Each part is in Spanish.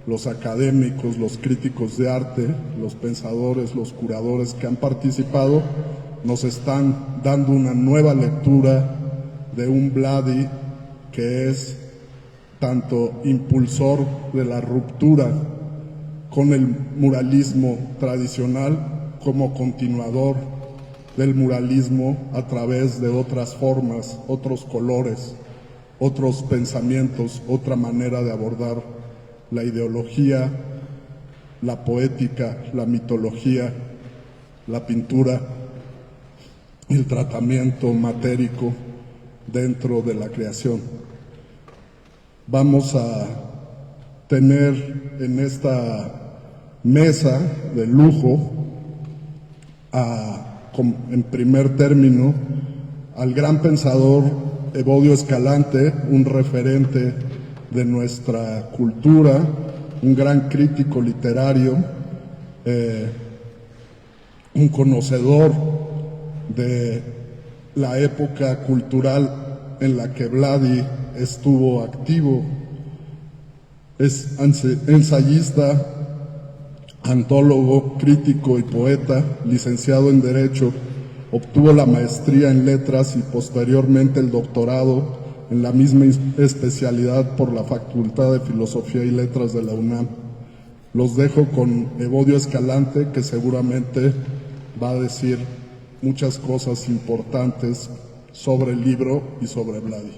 los académicos, los críticos de arte, los pensadores, los curadores que han participado, nos están dando una nueva lectura de un Vladi que es tanto impulsor de la ruptura con el muralismo tradicional como continuador del muralismo a través de otras formas, otros colores, otros pensamientos, otra manera de abordar la ideología, la poética, la mitología, la pintura, el tratamiento matérico dentro de la creación. Vamos a tener en esta mesa de lujo en primer término al gran pensador Evodio Escalante, un referente de nuestra cultura, un gran crítico literario, un conocedor de la época cultural en la que Vladi estuvo activo. Es ensayista, antólogo, crítico y poeta, licenciado en Derecho, obtuvo la maestría en Letras y posteriormente el doctorado en la misma especialidad por la Facultad de Filosofía y Letras de la UNAM. Los dejo con Evodio Escalante, que seguramente va a decir muchas cosas importantes sobre el libro y sobre Vladi.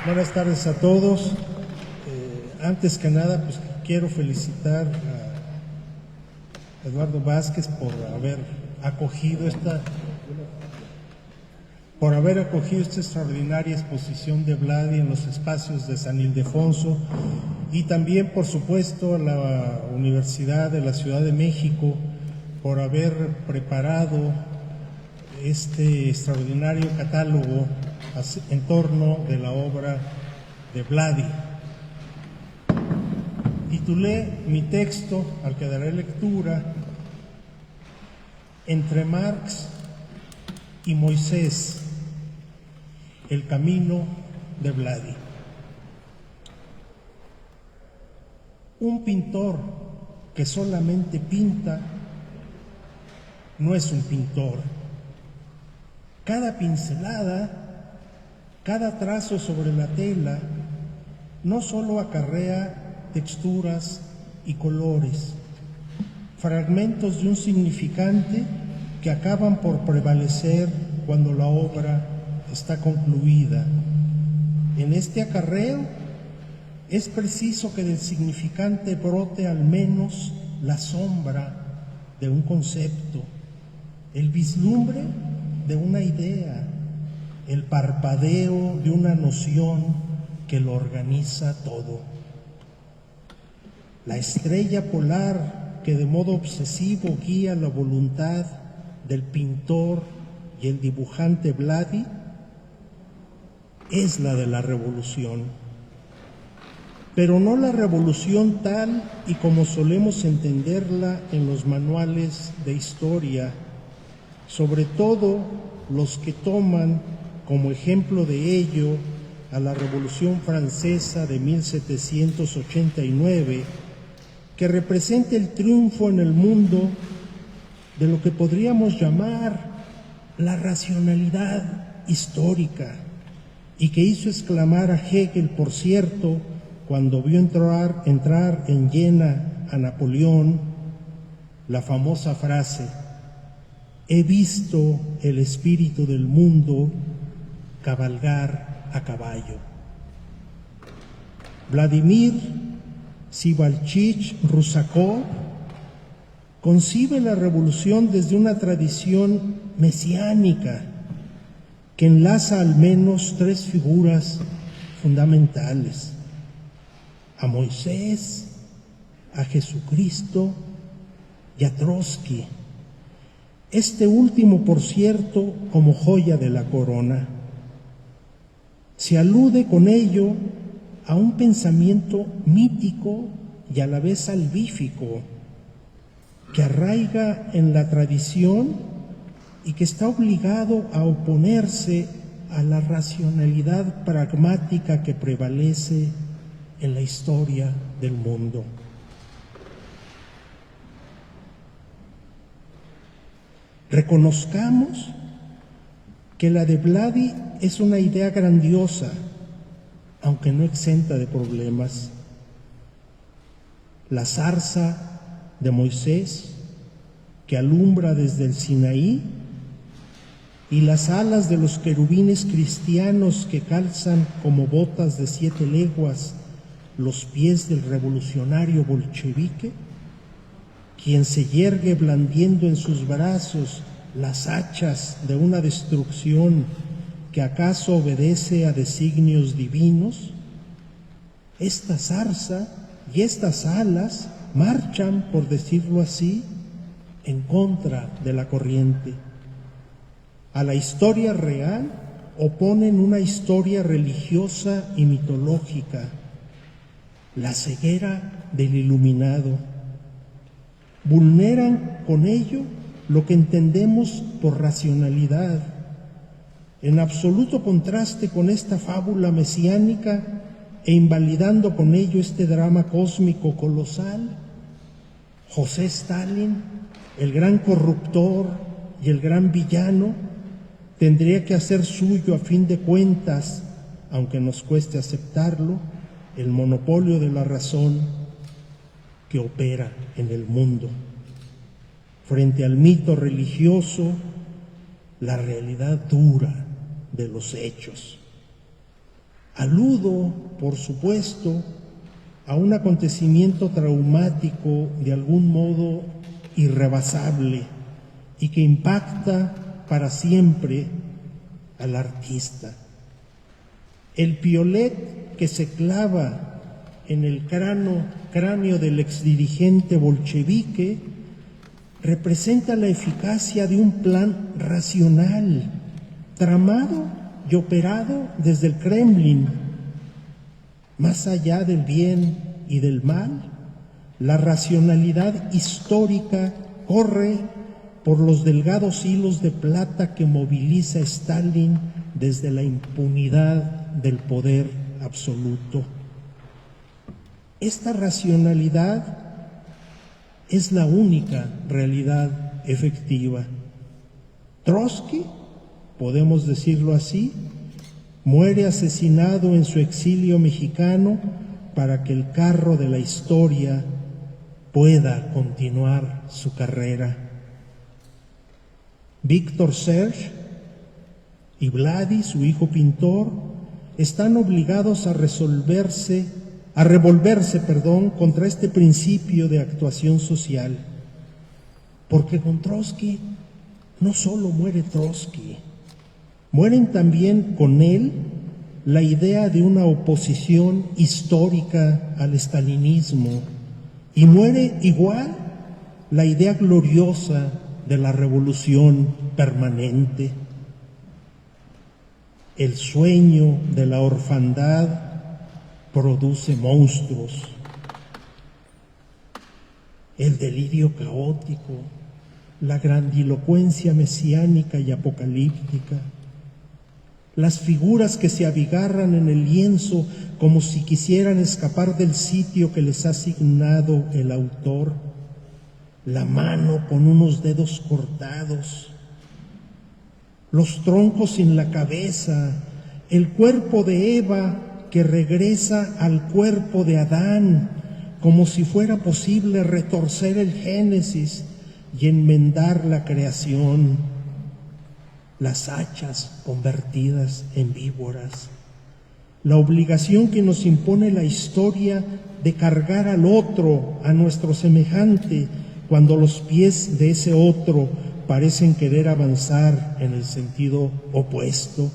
Buenas tardes a todos. Antes que nada, pues quiero felicitar a Eduardo Vázquez por haber acogido esta extraordinaria exposición de Vladi en los espacios de San Ildefonso, y también, por supuesto, a la Universidad de la Ciudad de México por haber preparado este extraordinario catálogo en torno de la obra de Vladi. Titulé mi texto, al que daré lectura, Entre Marx y Moisés, el camino de Vladi. Un pintor que solamente pinta no es un pintor. Cada pincelada, cada trazo sobre la tela no solo acarrea texturas y colores, fragmentos de un significante que acaban por prevalecer cuando la obra está concluida. En este acarreo es preciso que del significante brote al menos la sombra de un concepto, el vislumbre de una idea, el parpadeo de una noción que lo organiza todo. La estrella polar que de modo obsesivo guía la voluntad del pintor y el dibujante Vladi es la de la revolución, pero no la revolución tal y como solemos entenderla en los manuales de historia, sobre todo los que toman como ejemplo de ello a la Revolución Francesa de 1789, que representa el triunfo en el mundo de lo que podríamos llamar la racionalidad histórica, y que hizo exclamar a Hegel, por cierto, cuando vio entrar en Jena a Napoleón, la famosa frase: he visto el espíritu del mundo cabalgar a caballo. Vladimir Sivalchich-Rusakov concibe la revolución desde una tradición mesiánica que enlaza al menos tres figuras fundamentales: a Moisés, a Jesucristo y a Trotsky. Este último, por cierto, como joya de la corona. Se alude con ello a un pensamiento mítico y a la vez salvífico que arraiga en la tradición y que está obligado a oponerse a la racionalidad pragmática que prevalece en la historia del mundo. Reconozcamos que la de Vladi es una idea grandiosa, aunque no exenta de problemas. La zarza de Moisés, que alumbra desde el Sinaí, y las alas de los querubines cristianos que calzan como botas de 7 leguas los pies del revolucionario bolchevique, quien se yergue blandiendo en sus brazos las hachas de una destrucción que acaso obedece a designios divinos. Esta zarza y estas alas marchan, por decirlo así, en contra de la corriente. A la historia real oponen una historia religiosa y mitológica, la ceguera del iluminado. Vulneran con ello lo que entendemos por racionalidad, en absoluto contraste con esta fábula mesiánica e invalidando con ello este drama cósmico colosal. José Stalin, el gran corruptor y el gran villano, tendría que hacer suyo a fin de cuentas, aunque nos cueste aceptarlo, el monopolio de la razón que opera en el mundo. Frente al mito religioso, la realidad dura de los hechos. Aludo, por supuesto, a un acontecimiento traumático de algún modo irrebasable y que impacta para siempre al artista. El piolet que se clava en el cráneo del exdirigente bolchevique representa la eficacia de un plan racional, tramado y operado desde el Kremlin. Más allá del bien y del mal, la racionalidad histórica corre por los delgados hilos de plata que moviliza Stalin desde la impunidad del poder absoluto. Esta racionalidad es la única realidad efectiva. Trotsky, podemos decirlo así, muere asesinado en su exilio mexicano para que el carro de la historia pueda continuar su carrera. Víctor Serge y Vladi, su hijo pintor, están obligados a revolverse contra este principio de actuación social, porque con Trotsky no solo muere Trotsky, mueren también con él la idea de una oposición histórica al estalinismo, y muere igual la idea gloriosa de la revolución permanente. El sueño de la orfandad produce monstruos. El delirio caótico, la grandilocuencia mesiánica y apocalíptica, las figuras que se abigarran en el lienzo como si quisieran escapar del sitio que les ha asignado el autor, la mano con unos dedos cortados, los troncos sin la cabeza, el cuerpo de Eva que regresa al cuerpo de Adán, como si fuera posible retorcer el Génesis y enmendar la creación, las hachas convertidas en víboras, la obligación que nos impone la historia de cargar al otro, a nuestro semejante, cuando los pies de ese otro parecen querer avanzar en el sentido opuesto.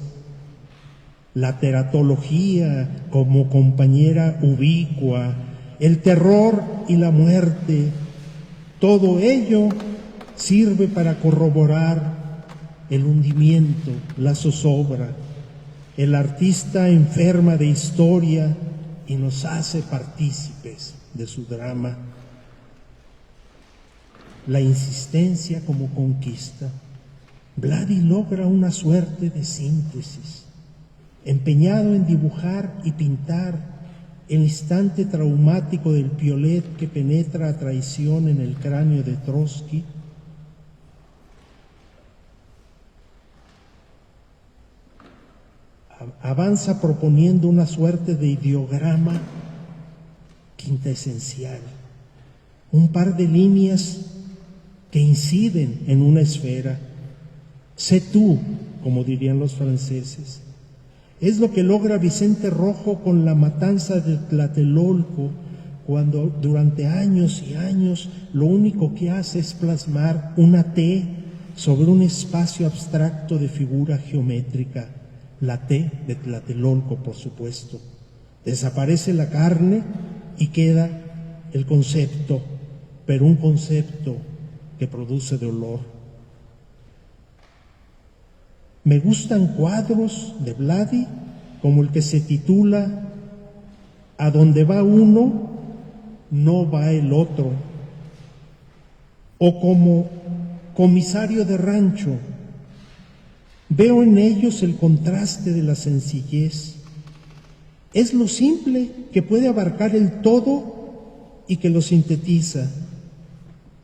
La teratología como compañera ubicua, el terror y la muerte, todo ello sirve para corroborar el hundimiento, la zozobra. El artista enferma de historia y nos hace partícipes de su drama. La insistencia como conquista. Vladi logra una suerte de síntesis, empeñado en dibujar y pintar el instante traumático del piolet que penetra a traición en el cráneo de Trotsky. Avanza proponiendo una suerte de ideograma quintesencial, un par de líneas que inciden en una esfera. Sé tú, como dirían los franceses. Es lo que logra Vicente Rojo con La matanza de Tlatelolco, cuando durante años y años lo único que hace es plasmar una T sobre un espacio abstracto de figura geométrica, la T de Tlatelolco, por supuesto. Desaparece la carne y queda el concepto, pero un concepto que produce dolor. Me gustan cuadros de Vladi como el que se titula A donde va uno, no va el otro, o como Comisario de rancho. Veo en ellos el contraste de la sencillez. Es lo simple que puede abarcar el todo y que lo sintetiza.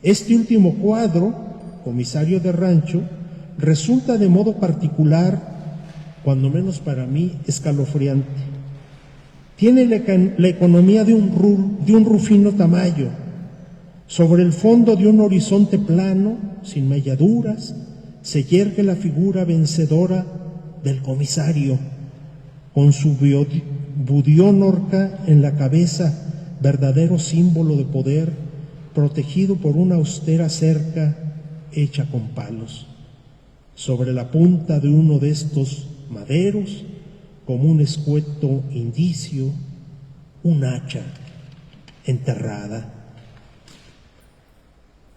Este último cuadro, Comisario de rancho, resulta de modo particular, cuando menos para mí, escalofriante. Tiene la economía de un Rufino Tamayo, sobre el fondo de un horizonte plano, sin melladuras, se yergue la figura vencedora del comisario, con su budiónorca en la cabeza, verdadero símbolo de poder, protegido por una austera cerca hecha con palos. Sobre la punta de uno de estos maderos, como un escueto indicio, un hacha enterrada.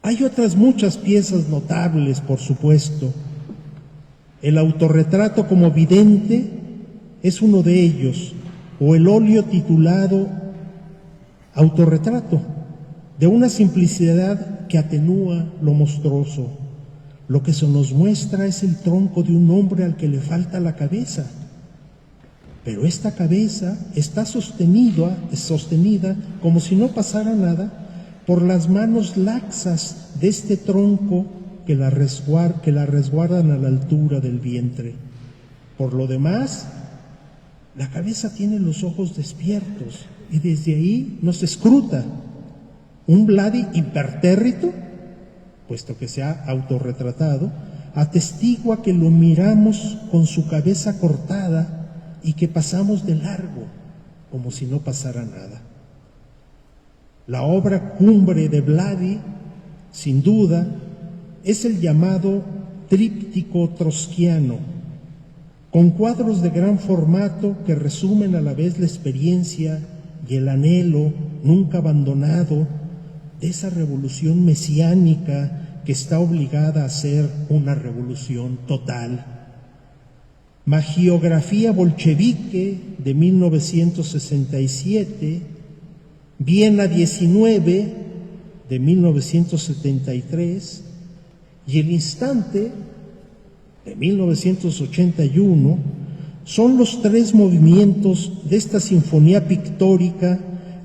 Hay otras muchas piezas notables, por supuesto. El autorretrato como vidente es uno de ellos, o el óleo titulado Autorretrato, de una simplicidad que atenúa lo monstruoso. Lo que se nos muestra es el tronco de un hombre al que le falta la cabeza, pero esta cabeza está sostenida, como si no pasara nada, por las manos laxas de este tronco que la resguardan a la altura del vientre. Por lo demás, la cabeza tiene los ojos despiertos y desde ahí nos escruta. Un Vladi impertérrito, puesto que se ha autorretratado, atestigua que lo miramos con su cabeza cortada y que pasamos de largo, como si no pasara nada. La obra cumbre de Vladi, sin duda, es el llamado tríptico trotskiano, con cuadros de gran formato que resumen a la vez la experiencia y el anhelo nunca abandonado de esa revolución mesiánica que está obligada a ser una revolución total. Magiografía bolchevique de 1967, Viena 19 de 1973 y El instante de 1981 son los tres movimientos de esta sinfonía pictórica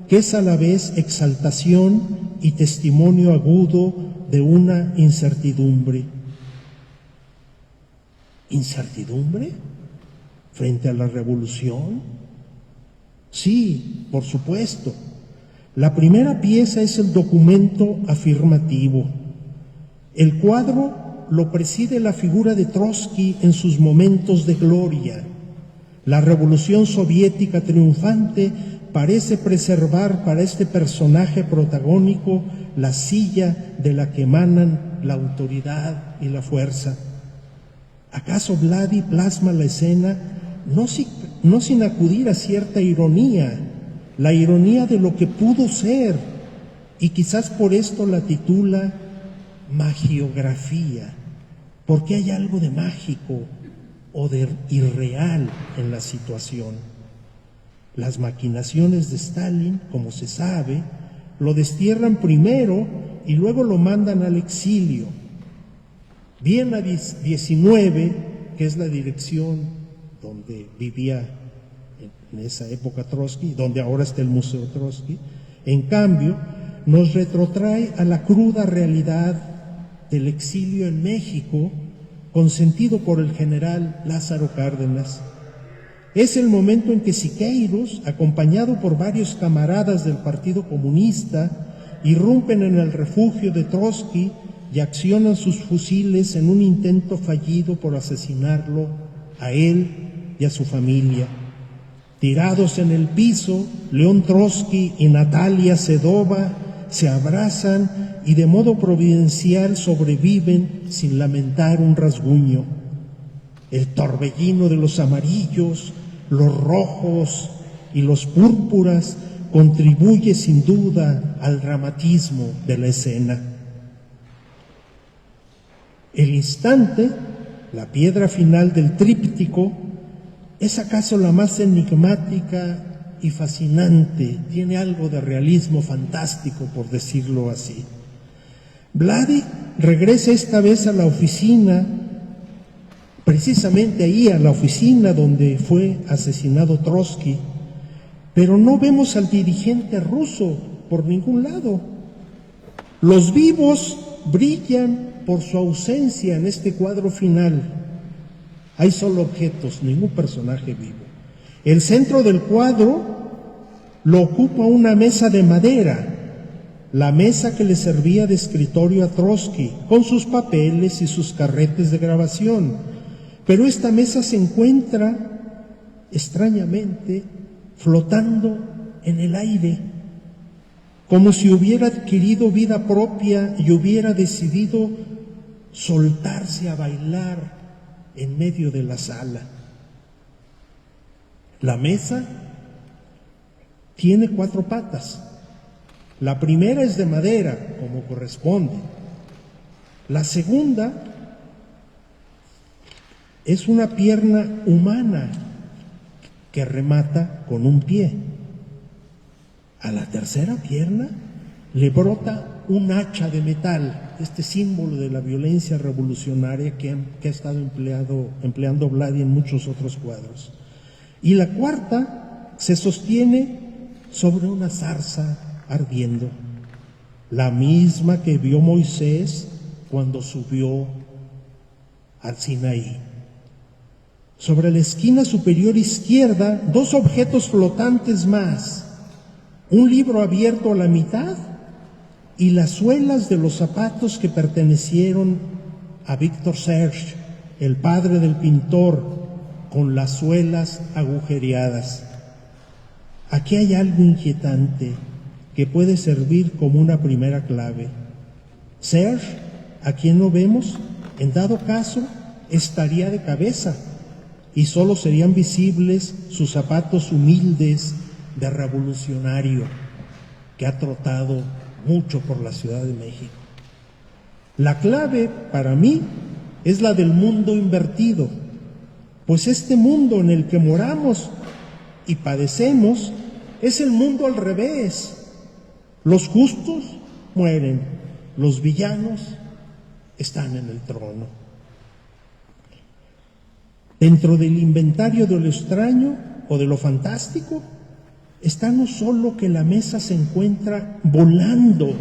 que es a la vez exaltación y testimonio agudo de una incertidumbre. ¿Incertidumbre frente a la revolución? Sí, por supuesto. La primera pieza es el documento afirmativo. El cuadro lo preside la figura de Trotsky en sus momentos de gloria. La revolución soviética triunfante parece preservar para este personaje protagónico la silla de la que emanan la autoridad y la fuerza. ¿Acaso Vladi plasma la escena no sin acudir a cierta ironía, la ironía de lo que pudo ser, y quizás por esto la titula Magiografía, porque hay algo de mágico o de irreal en la situación? Las maquinaciones de Stalin, como se sabe, lo destierran primero y luego lo mandan al exilio. Viena 19, que es la dirección donde vivía en esa época Trotsky, donde ahora está el Museo Trotsky, en cambio, nos retrotrae a la cruda realidad del exilio en México, consentido por el general Lázaro Cárdenas. Es el momento en que Siqueiros, acompañado por varios camaradas del Partido Comunista, irrumpen en el refugio de Trotsky y accionan sus fusiles en un intento fallido por asesinarlo a él y a su familia. Tirados en el piso, León Trotsky y Natalia Sedova se abrazan y de modo providencial sobreviven sin lamentar un rasguño. El torbellino de los amarillos, los rojos y los púrpuras contribuye sin duda al dramatismo de la escena. El instante, la piedra final del tríptico, es acaso la más enigmática y fascinante, tiene algo de realismo fantástico, por decirlo así. Vladi regresa esta vez a la oficina, precisamente ahí a la oficina donde fue asesinado Trotsky, pero no vemos al dirigente ruso por ningún lado. Los vivos brillan por su ausencia en este cuadro final. Hay solo objetos, ningún personaje vivo. El centro del cuadro lo ocupa una mesa de madera, la mesa que le servía de escritorio a Trotsky, con sus papeles y sus carretes de grabación. Pero esta mesa se encuentra, extrañamente, flotando en el aire, como si hubiera adquirido vida propia y hubiera decidido soltarse a bailar en medio de la sala. La mesa tiene 4 patas. La primera es de madera, como corresponde. La segunda es una pierna humana que remata con un pie. A la tercera pierna le brota un hacha de metal, este símbolo de la violencia revolucionaria que ha estado empleando Vladi en muchos otros cuadros. Y la cuarta se sostiene sobre una zarza ardiendo, la misma que vio Moisés cuando subió al Sinaí. Sobre la esquina superior izquierda, 2 objetos flotantes más, un libro abierto a la mitad y las suelas de los zapatos que pertenecieron a Victor Serge, el padre del pintor, con las suelas agujereadas. Aquí hay algo inquietante que puede servir como una primera clave. Serge, a quien no vemos, en dado caso, estaría de cabeza y solo serían visibles sus zapatos humildes de revolucionario que ha trotado mucho por la Ciudad de México. La clave para mí es la del mundo invertido, pues este mundo en el que moramos y padecemos es el mundo al revés. Los justos mueren, los villanos están en el trono. Dentro del inventario de lo extraño o de lo fantástico está no solo que la mesa se encuentra volando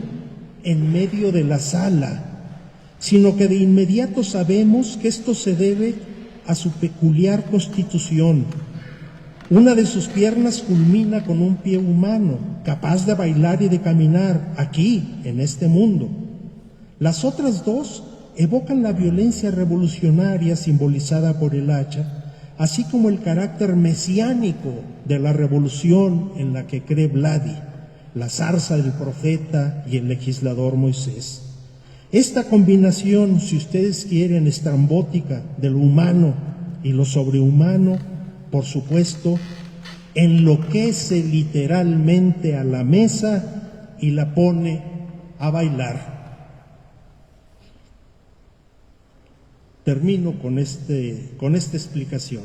en medio de la sala, sino que de inmediato sabemos que esto se debe a su peculiar constitución. Una de sus piernas culmina con un pie humano, capaz de bailar y de caminar aquí, en este mundo. Las otras 2 evocan la violencia revolucionaria simbolizada por el hacha, así como el carácter mesiánico de la revolución en la que cree Vladi, la zarza del profeta y el legislador Moisés. Esta combinación, si ustedes quieren, estrambótica de lo humano y lo sobrehumano, por supuesto, enloquece literalmente a la mesa y la pone a bailar. Termino con esta explicación.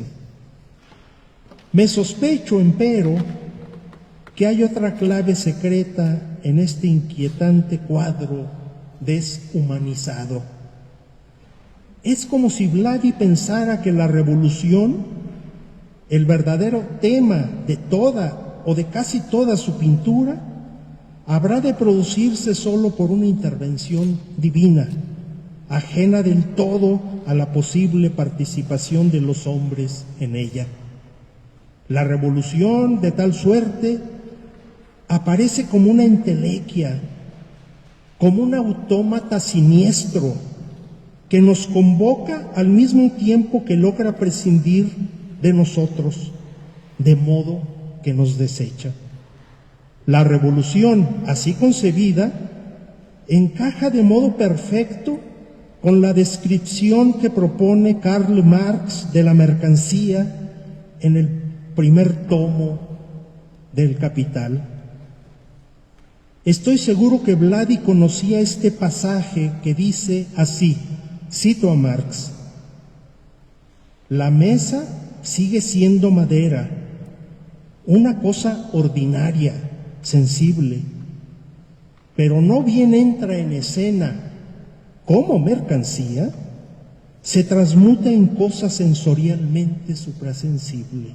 Me sospecho, empero, que hay otra clave secreta en este inquietante cuadro deshumanizado. Es como si Vladi pensara que la revolución, el verdadero tema de toda o de casi toda su pintura, habrá de producirse solo por una intervención divina, ajena del todo a la posible participación de los hombres en ella. La revolución, de tal suerte, aparece como una entelequia, como un autómata siniestro que nos convoca al mismo tiempo que logra prescindir de nosotros, de modo que nos desecha. La revolución, así concebida, encaja de modo perfecto con la descripción que propone Karl Marx de la mercancía en el primer tomo del Capital. Estoy seguro que Vladi conocía este pasaje que dice así, cito a Marx: la mesa sigue siendo madera, una cosa ordinaria, sensible, pero no bien entra en escena como mercancía, se transmuta en cosa sensorialmente suprasensible.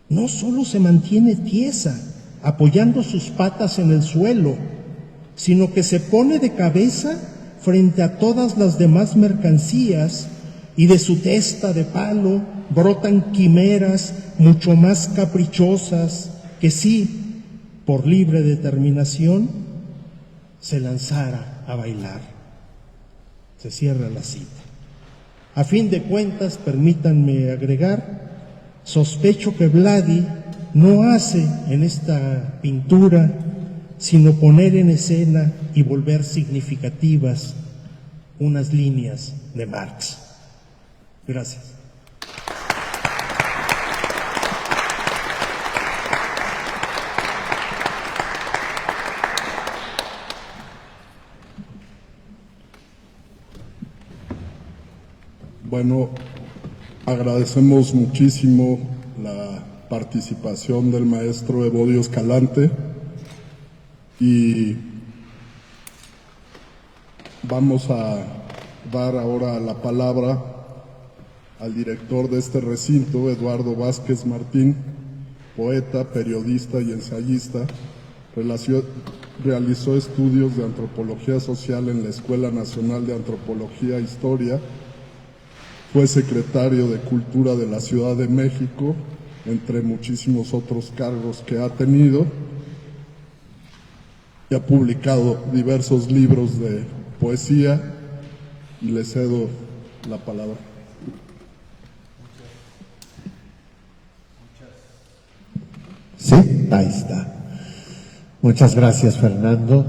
No solo se mantiene tiesa, apoyando sus patas en el suelo, sino que se pone de cabeza frente a todas las demás mercancías, y de su testa de palo brotan quimeras mucho más caprichosas que si, por libre determinación, se lanzara a bailar. Se cierra la cita. A fin de cuentas, permítanme agregar, sospecho que Vladi no hace en esta pintura sino poner en escena y volver significativas unas líneas de Marx. Gracias. Bueno, agradecemos muchísimo la participación del maestro Evodio Escalante y vamos a dar ahora la palabra al director de este recinto, Eduardo Vázquez Martín, poeta, periodista y ensayista. Realizó estudios de antropología social en la Escuela Nacional de Antropología e Historia, fue secretario de Cultura de la Ciudad de México, entre muchísimos otros cargos que ha tenido, y ha publicado diversos libros de poesía, y le cedo la palabra. Sí, ahí está. Muchas gracias, Fernando.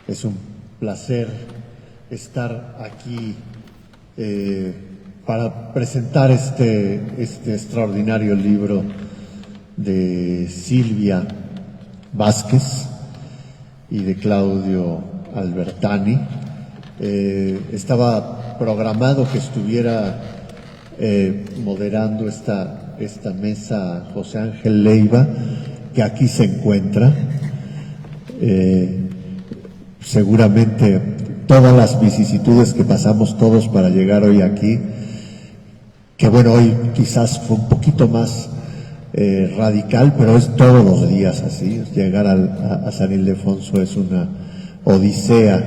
Es un placer estar aquí para presentar este extraordinario libro de Silvia Vázquez y de Claudio Albertani. Estaba programado que estuviera moderando esta mesa José Ángel Leiva, que aquí se encuentra. Seguramente todas las vicisitudes que pasamos todos para llegar hoy aquí, que bueno, hoy quizás fue un poquito más radical, pero es todos los días así. Llegar a San Ildefonso es una odisea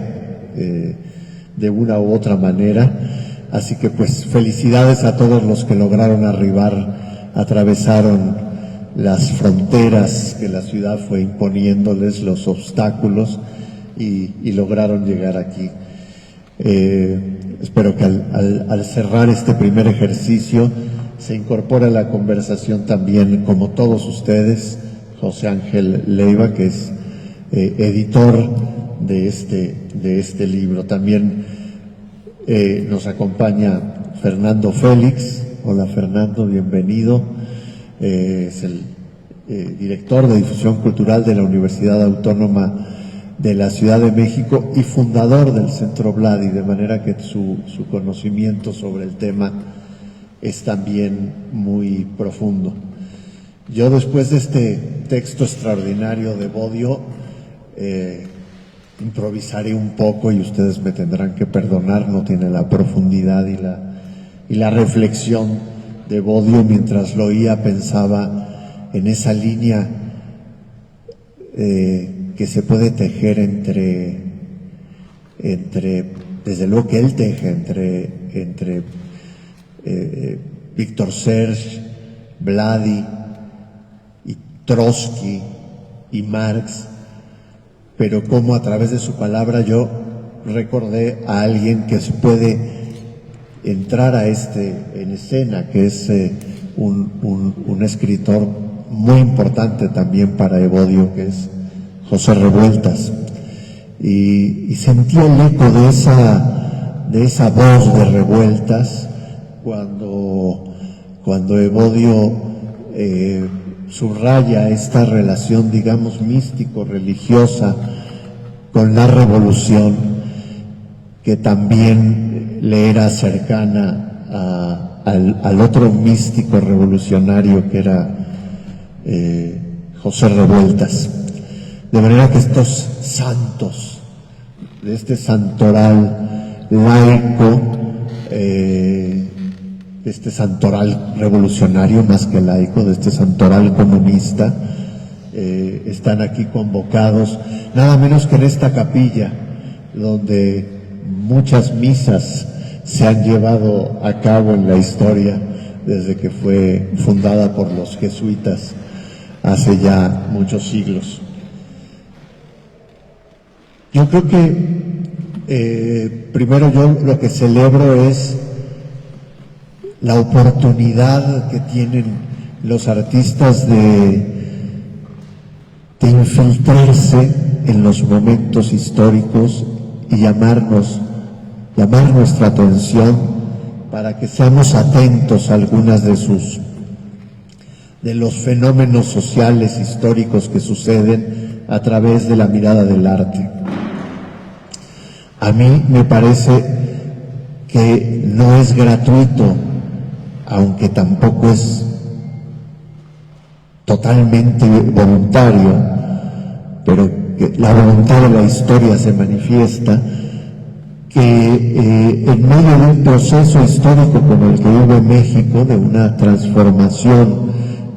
de una u otra manera. Así que pues felicidades a todos los que lograron arribar, atravesaron las fronteras que la ciudad fue imponiéndoles, los obstáculos, y lograron llegar aquí. Espero que al cerrar este primer ejercicio se incorpore a la conversación también, como todos ustedes, José Ángel Leiva, que es editor de este libro. También nos acompaña Fernando Félix. Hola, Fernando, bienvenido. Es el director de difusión cultural de la Universidad Autónoma de la Ciudad de México y fundador del Centro Vladi, de manera que su conocimiento sobre el tema es también muy profundo. Yo, después de este texto extraordinario de Bodio, improvisaré un poco y ustedes me tendrán que perdonar, no tiene la profundidad y la reflexión de Bodio. Mientras lo oía pensaba en esa línea que se puede tejer entre desde luego que él teje entre Víctor Serge, Vladi y Trotsky y Marx, pero como a través de su palabra yo recordé a alguien que se puede entrar en escena, que es un escritor muy importante también para Evodio, que es José Revueltas, y sentí el eco de esa voz de Revueltas cuando Evodio subraya esta relación, digamos, místico-religiosa con la revolución, que también le era cercana al otro místico revolucionario que era José Revueltas. De manera que estos santos de este santoral laico, de este santoral revolucionario más que laico, de este santoral comunista, están aquí convocados, nada menos que en esta capilla, donde muchas misas se han llevado a cabo en la historia desde que fue fundada por los jesuitas hace ya muchos siglos. Yo creo que primero yo lo que celebro es la oportunidad que tienen los artistas de infiltrarse en los momentos históricos y llamar nuestra atención para que seamos atentos a algunas de los fenómenos sociales históricos que suceden a través de la mirada del arte. A mí me parece que no es gratuito, aunque tampoco es totalmente voluntario, pero que la voluntad de la historia se manifiesta, que en medio de un proceso histórico como el que vive México, de una transformación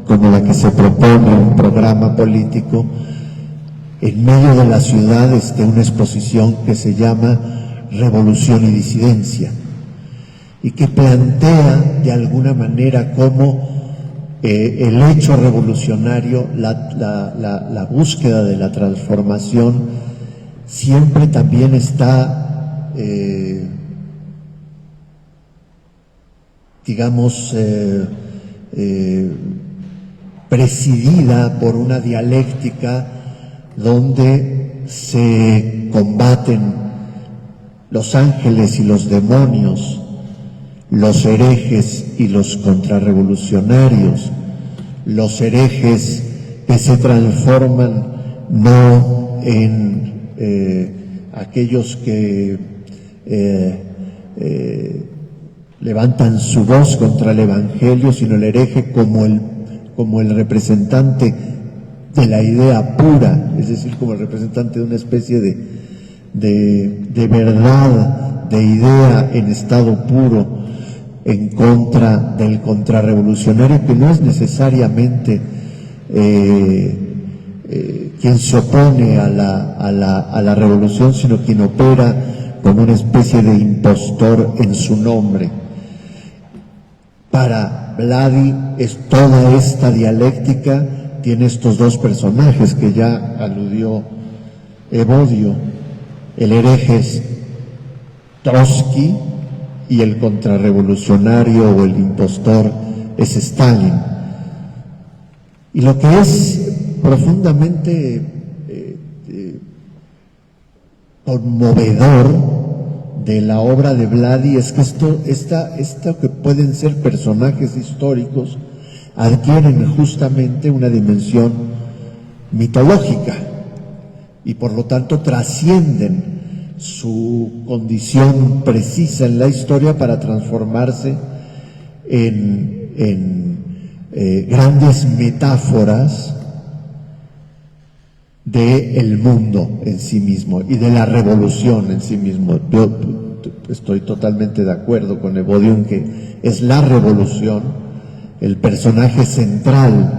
como la que se propone un programa político, en medio de la ciudad esté una exposición que se llama Revolución y Disidencia, y que plantea de alguna manera cómo el hecho revolucionario, la búsqueda de la transformación, siempre también está, presidida por una dialéctica donde se combaten los ángeles y los demonios, los herejes y los contrarrevolucionarios, los herejes que se transforman no en aquellos que levantan su voz contra el Evangelio, sino el hereje como el representante de la idea pura, es decir, como el representante de una especie de verdad, de idea en estado puro, en contra del contrarrevolucionario, que no es necesariamente quien se opone a la revolución, sino quien opera como una especie de impostor en su nombre. Para Vladi es toda esta dialéctica, tiene estos dos personajes que ya aludió Evodio. El hereje es Trotsky y el contrarrevolucionario o el impostor es Stalin. Y lo que es profundamente conmovedor de la obra de Vladi es que esto que pueden ser personajes históricos adquieren justamente una dimensión mitológica y por lo tanto trascienden su condición precisa en la historia para transformarse en grandes metáforas del mundo en sí mismo y de la revolución en sí mismo. Yo estoy totalmente de acuerdo con Evodio en que es la revolución el personaje central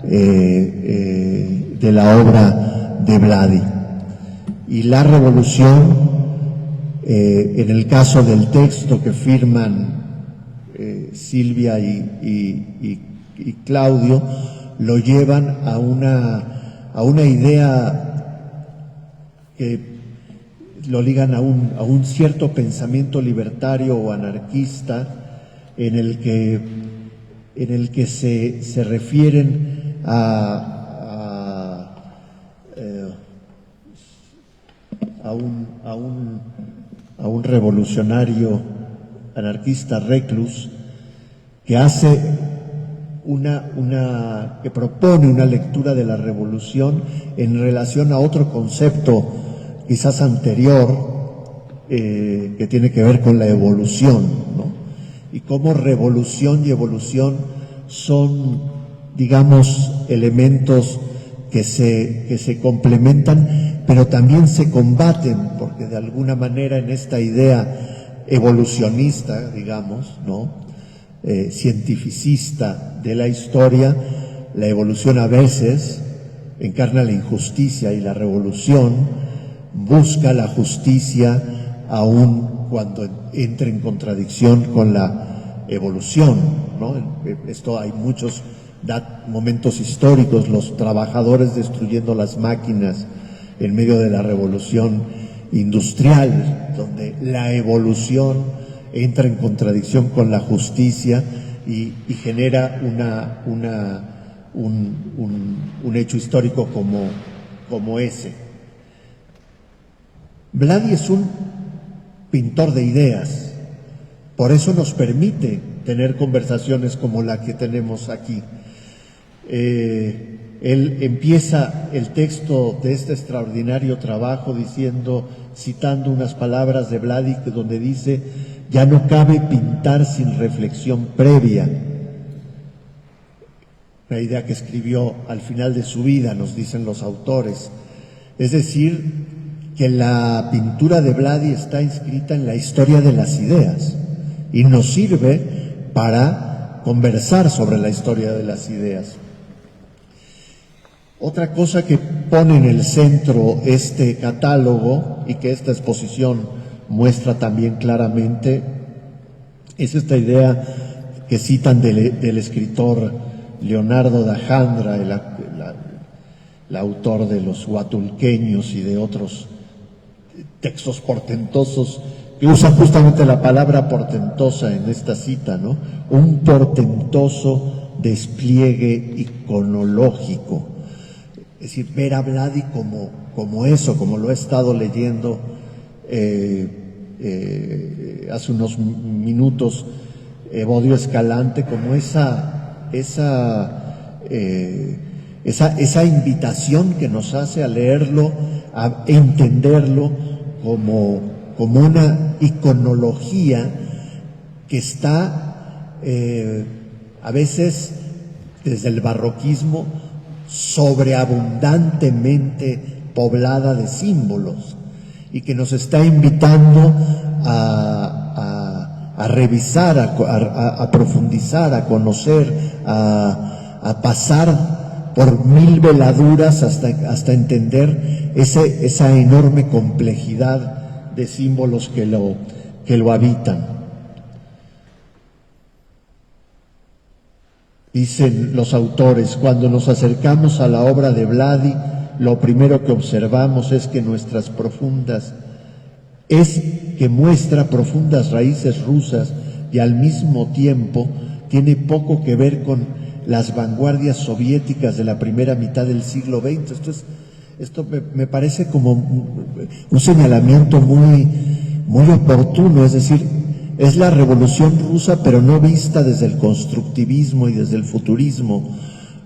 de la obra de Vladi. Y la revolución, en el caso del texto que firman Silvia y Claudio, lo llevan a una idea que lo ligan a un cierto pensamiento libertario o anarquista en el que se refieren a un revolucionario anarquista reclus que hace que propone una lectura de la revolución en relación a otro concepto quizás anterior que tiene que ver con la evolución, ¿no? Y cómo revolución y evolución son, digamos, elementos que se complementan, pero también se combaten, porque de alguna manera en esta idea evolucionista, digamos, ¿no? Cientificista de la historia, la evolución a veces encarna la injusticia y la revolución busca la justicia aun cuando entra en contradicción con la evolución, ¿no? Esto hay muchos momentos históricos, los trabajadores destruyendo las máquinas en medio de la revolución industrial, donde la evolución entra en contradicción con la justicia y genera un hecho histórico como ese. Vladi es un pintor de ideas, por eso nos permite tener conversaciones como la que tenemos aquí. Él empieza el texto de este extraordinario trabajo citando unas palabras de Vladi donde dice: ya no cabe pintar sin reflexión previa. Una idea que escribió al final de su vida, nos dicen los autores. Es decir, que la pintura de Vladi está inscrita en la historia de las ideas y nos sirve para conversar sobre la historia de las ideas. Otra cosa que pone en el centro este catálogo y que esta exposición muestra también claramente es esta idea que citan del escritor Leonardo da Jandra, el autor de los Huatulqueños y de otros textos portentosos, que usa justamente la palabra portentosa en esta cita, ¿no? Un portentoso despliegue iconológico. Es decir, ver a Vladi como eso, como lo he estado leyendo hace unos minutos, Evodio Escalante, como esa invitación que nos hace a leerlo, a entenderlo como una iconología que está a veces desde el barroquismo sobreabundantemente poblada de símbolos y que nos está invitando a revisar, a profundizar, a conocer, a pasar por mil veladuras hasta entender esa enorme complejidad de símbolos que lo habitan. Dicen los autores: cuando nos acercamos a la obra de Vladi, lo primero que observamos es que muestra profundas raíces rusas y al mismo tiempo tiene poco que ver con las vanguardias soviéticas de la primera mitad del siglo XX. Esto me parece como un señalamiento muy, muy oportuno, es decir, es la revolución rusa, pero no vista desde el constructivismo y desde el futurismo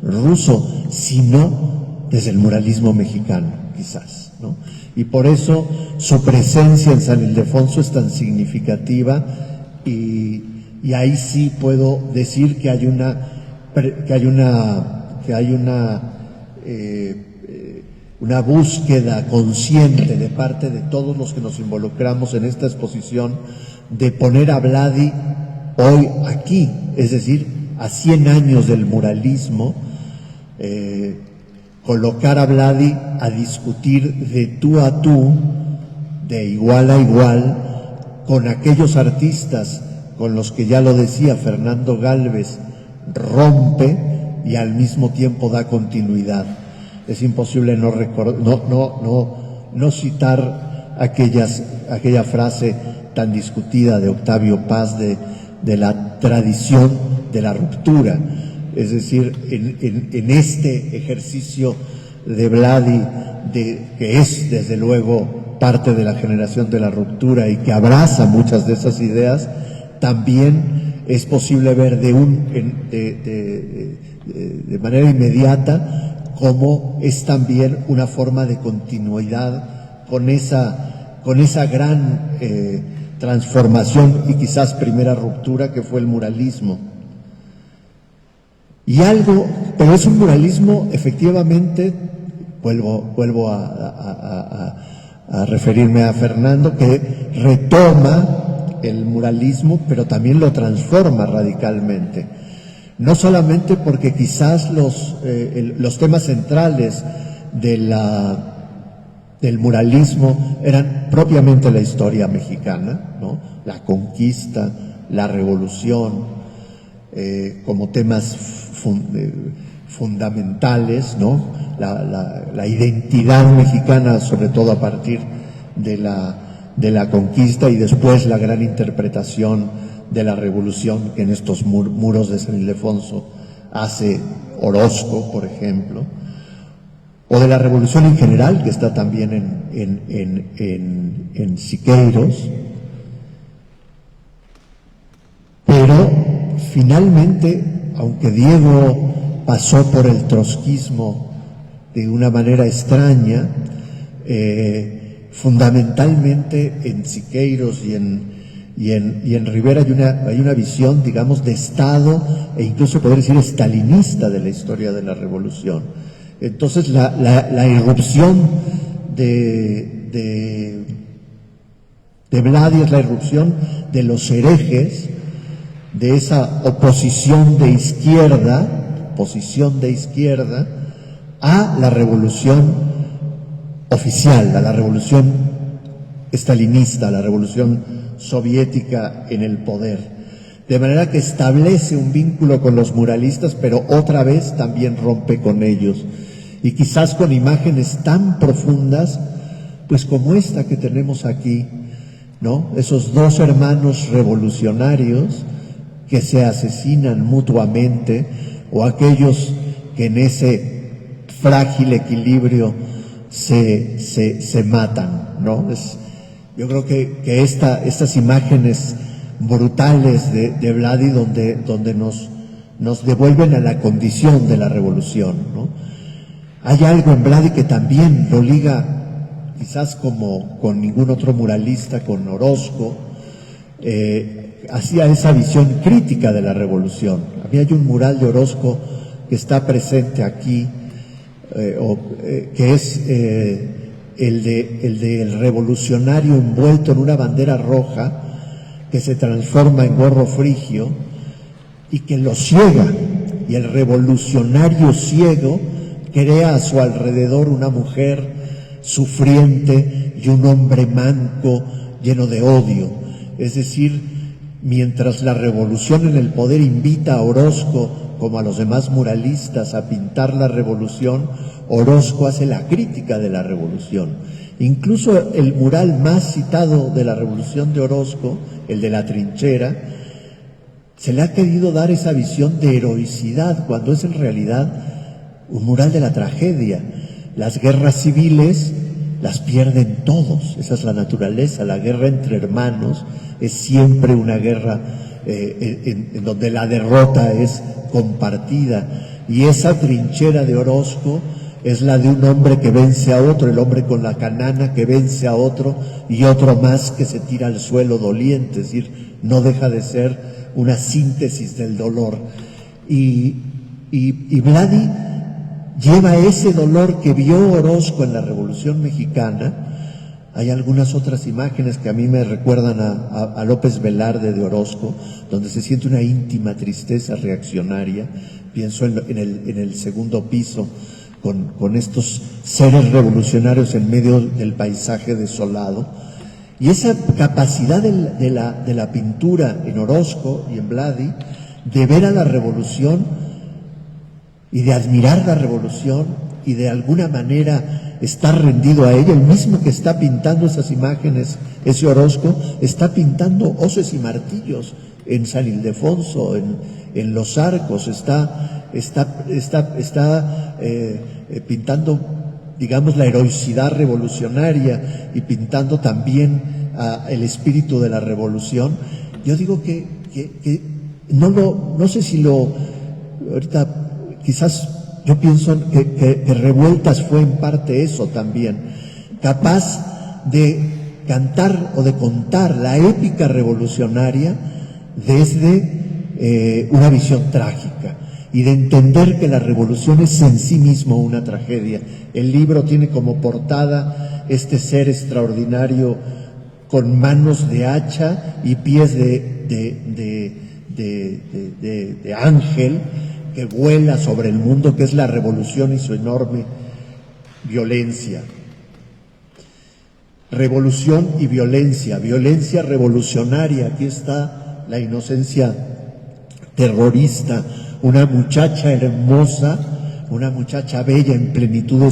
ruso, sino desde el muralismo mexicano, quizás, ¿no? Y por eso su presencia en San Ildefonso es tan significativa y ahí sí puedo decir que hay una una búsqueda consciente de parte de todos los que nos involucramos en esta exposición de poner a Vladi hoy aquí, es decir, a 100 años del muralismo, colocar a Vladi a discutir de tú a tú, de igual a igual, con aquellos artistas con los que, ya lo decía Fernando Gálvez, rompe y al mismo tiempo da continuidad. Es imposible no citar aquella frase tan discutida de Octavio Paz de la tradición de la ruptura. Es decir, en este ejercicio de Vladi, que es desde luego parte de la generación de la ruptura y que abraza muchas de esas ideas, también es posible ver de manera inmediata cómo es también una forma de continuidad con esa gran transformación y quizás primera ruptura que fue el muralismo. Pero es un muralismo, efectivamente, vuelvo a referirme a Fernando, que retoma el muralismo, pero también lo transforma radicalmente. No solamente porque quizás los temas centrales del muralismo eran propiamente la historia mexicana, ¿no? La conquista, la revolución, como temas fundamentales, ¿no? La identidad mexicana, sobre todo a partir de la conquista, y después la gran interpretación de la revolución que en estos muros de San Ildefonso hace Orozco, por ejemplo, o de la revolución en general que está también en Siqueiros. Pero finalmente, aunque Diego pasó por el trotskismo de una manera extraña, fundamentalmente en Siqueiros y en Rivera hay una visión, digamos, de Estado e incluso poder decir estalinista de la historia de la revolución. Entonces la irrupción de Vladi es la irrupción de los herejes, de esa oposición de izquierda a la revolución oficial, a la revolución estalinista, a la revolución soviética en el poder. De manera que establece un vínculo con los muralistas, pero otra vez también rompe con ellos. Y quizás con imágenes tan profundas, pues como esta que tenemos aquí, ¿no? Esos dos hermanos revolucionarios que se asesinan mutuamente, o aquellos que en ese frágil equilibrio se matan, ¿no? Yo creo que estas imágenes brutales de Vladi donde nos devuelven a la condición de la revolución, ¿no? Hay algo en Vladi que también lo liga, quizás como con ningún otro muralista, con Orozco, hacía esa visión crítica de la revolución. A mí hay un mural de Orozco que está presente aquí, que es el del revolucionario envuelto en una bandera roja que se transforma en gorro frigio y que lo ciega, y el revolucionario ciego crea a su alrededor una mujer sufriente y un hombre manco lleno de odio. Es decir, mientras la revolución en el poder invita a Orozco, como a los demás muralistas, a pintar la revolución, Orozco hace la crítica de la revolución. Incluso el mural más citado de la revolución de Orozco, el de la trinchera, se le ha querido dar esa visión de heroicidad, cuando es en realidad un mural de la tragedia. Las guerras civiles las pierden todos, esa es la naturaleza. La guerra entre hermanos es siempre una guerra en donde la derrota es compartida, y esa trinchera de Orozco es la de un hombre que vence a otro, el hombre con la canana que vence a otro, y otro más que se tira al suelo doliente. Es decir, no deja de ser una síntesis del dolor. Y Vladi lleva ese dolor que vio Orozco en la Revolución Mexicana. Hay algunas otras imágenes que a mí me recuerdan a López Velarde de Orozco, donde se siente una íntima tristeza reaccionaria. Pienso en el segundo piso, con estos seres revolucionarios en medio del paisaje desolado. Y esa capacidad de la pintura en Orozco y en Vladi, de ver a la revolución y de admirar la revolución y de alguna manera estar rendido a ella. El mismo que está pintando esas imágenes, ese Orozco, está pintando hoces y martillos en San Ildefonso, en Los Arcos, está pintando, digamos, la heroicidad revolucionaria y pintando también el espíritu de la revolución. Yo digo que no sé si ahorita quizás yo pienso que Revueltas fue en parte eso también, capaz de cantar o de contar la épica revolucionaria desde una visión trágica y de entender que la revolución es en sí mismo una tragedia. El libro tiene como portada este ser extraordinario con manos de hacha y pies de ángel, que vuela sobre el mundo, que es la revolución y su enorme violencia. Revolución y violencia, violencia revolucionaria. Aquí está la inocencia terrorista, una muchacha hermosa, una muchacha bella en plenitud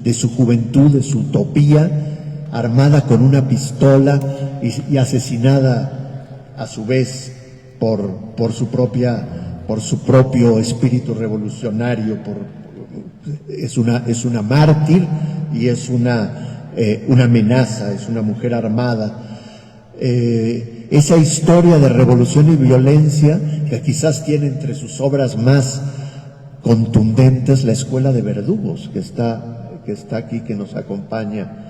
de su juventud, de su utopía, armada con una pistola y asesinada a su vez por su propio espíritu revolucionario. Es una mártir y es una amenaza, es una mujer armada. Esa historia de revolución y violencia que quizás tiene entre sus obras más contundentes La Escuela de Verdugos, que está aquí, que nos acompaña,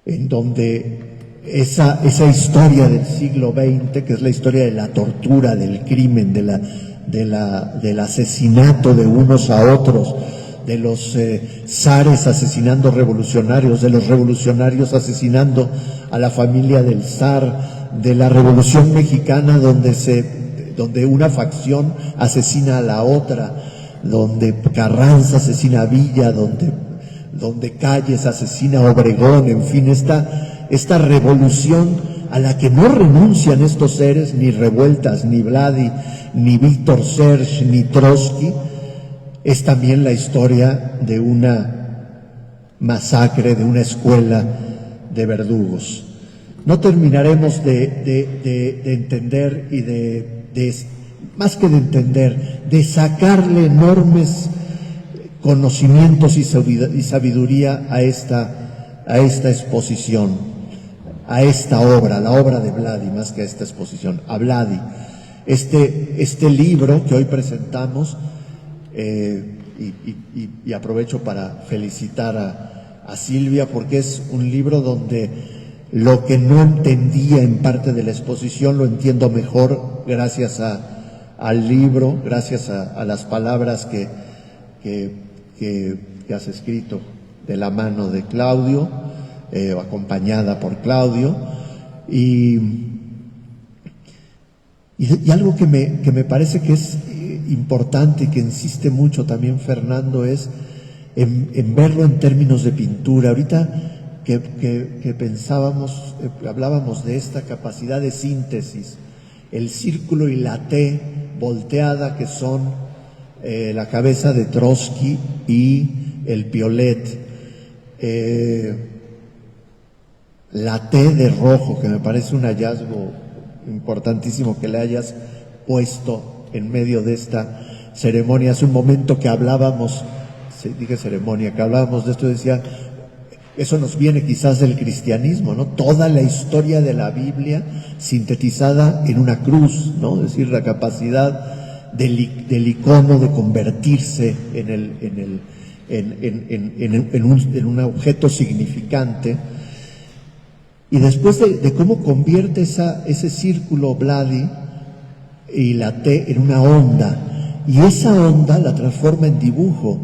en donde esa historia del siglo XX, que es la historia de la tortura, del crimen, del asesinato de unos a otros, de los zares asesinando revolucionarios, de los revolucionarios asesinando a la familia del zar, de la Revolución Mexicana donde una facción asesina a la otra, donde Carranza asesina a Villa, donde Calles asesina a Obregón, en fin, esta revolución a la que no renuncian estos seres, ni Revueltas, ni Vladi, ni Víctor Serge, ni Trotsky, es también la historia de una masacre, de una escuela de verdugos. No terminaremos de entender y más que de entender, de sacarle enormes conocimientos y sabiduría a esta exposición, a esta obra, la obra de Vladi, más que a esta exposición, a Vladi. Este libro que hoy presentamos, y aprovecho para felicitar a Silvia, porque es un libro donde lo que no entendía en parte de la exposición lo entiendo mejor gracias al libro, gracias a las palabras que has escrito de la mano de Claudio, acompañada por Claudio, y algo que me parece que es importante y que insiste mucho también Fernando es en verlo en términos de pintura. Ahorita que pensábamos, hablábamos de esta capacidad de síntesis, el círculo y la T volteada que son la cabeza de Trotsky y el piolet, la T de rojo, que me parece un hallazgo importantísimo que le hayas puesto en medio de esta ceremonia. Hace un momento que hablábamos, dije ceremonia, que hablábamos de esto, decía, eso nos viene quizás del cristianismo, ¿no? Toda la historia de la Biblia sintetizada en una cruz, ¿no? Es decir, la capacidad del icono de convertirse en un objeto significante. Y después de cómo convierte ese círculo Vladi y la T en una onda, y esa onda la transforma en dibujo,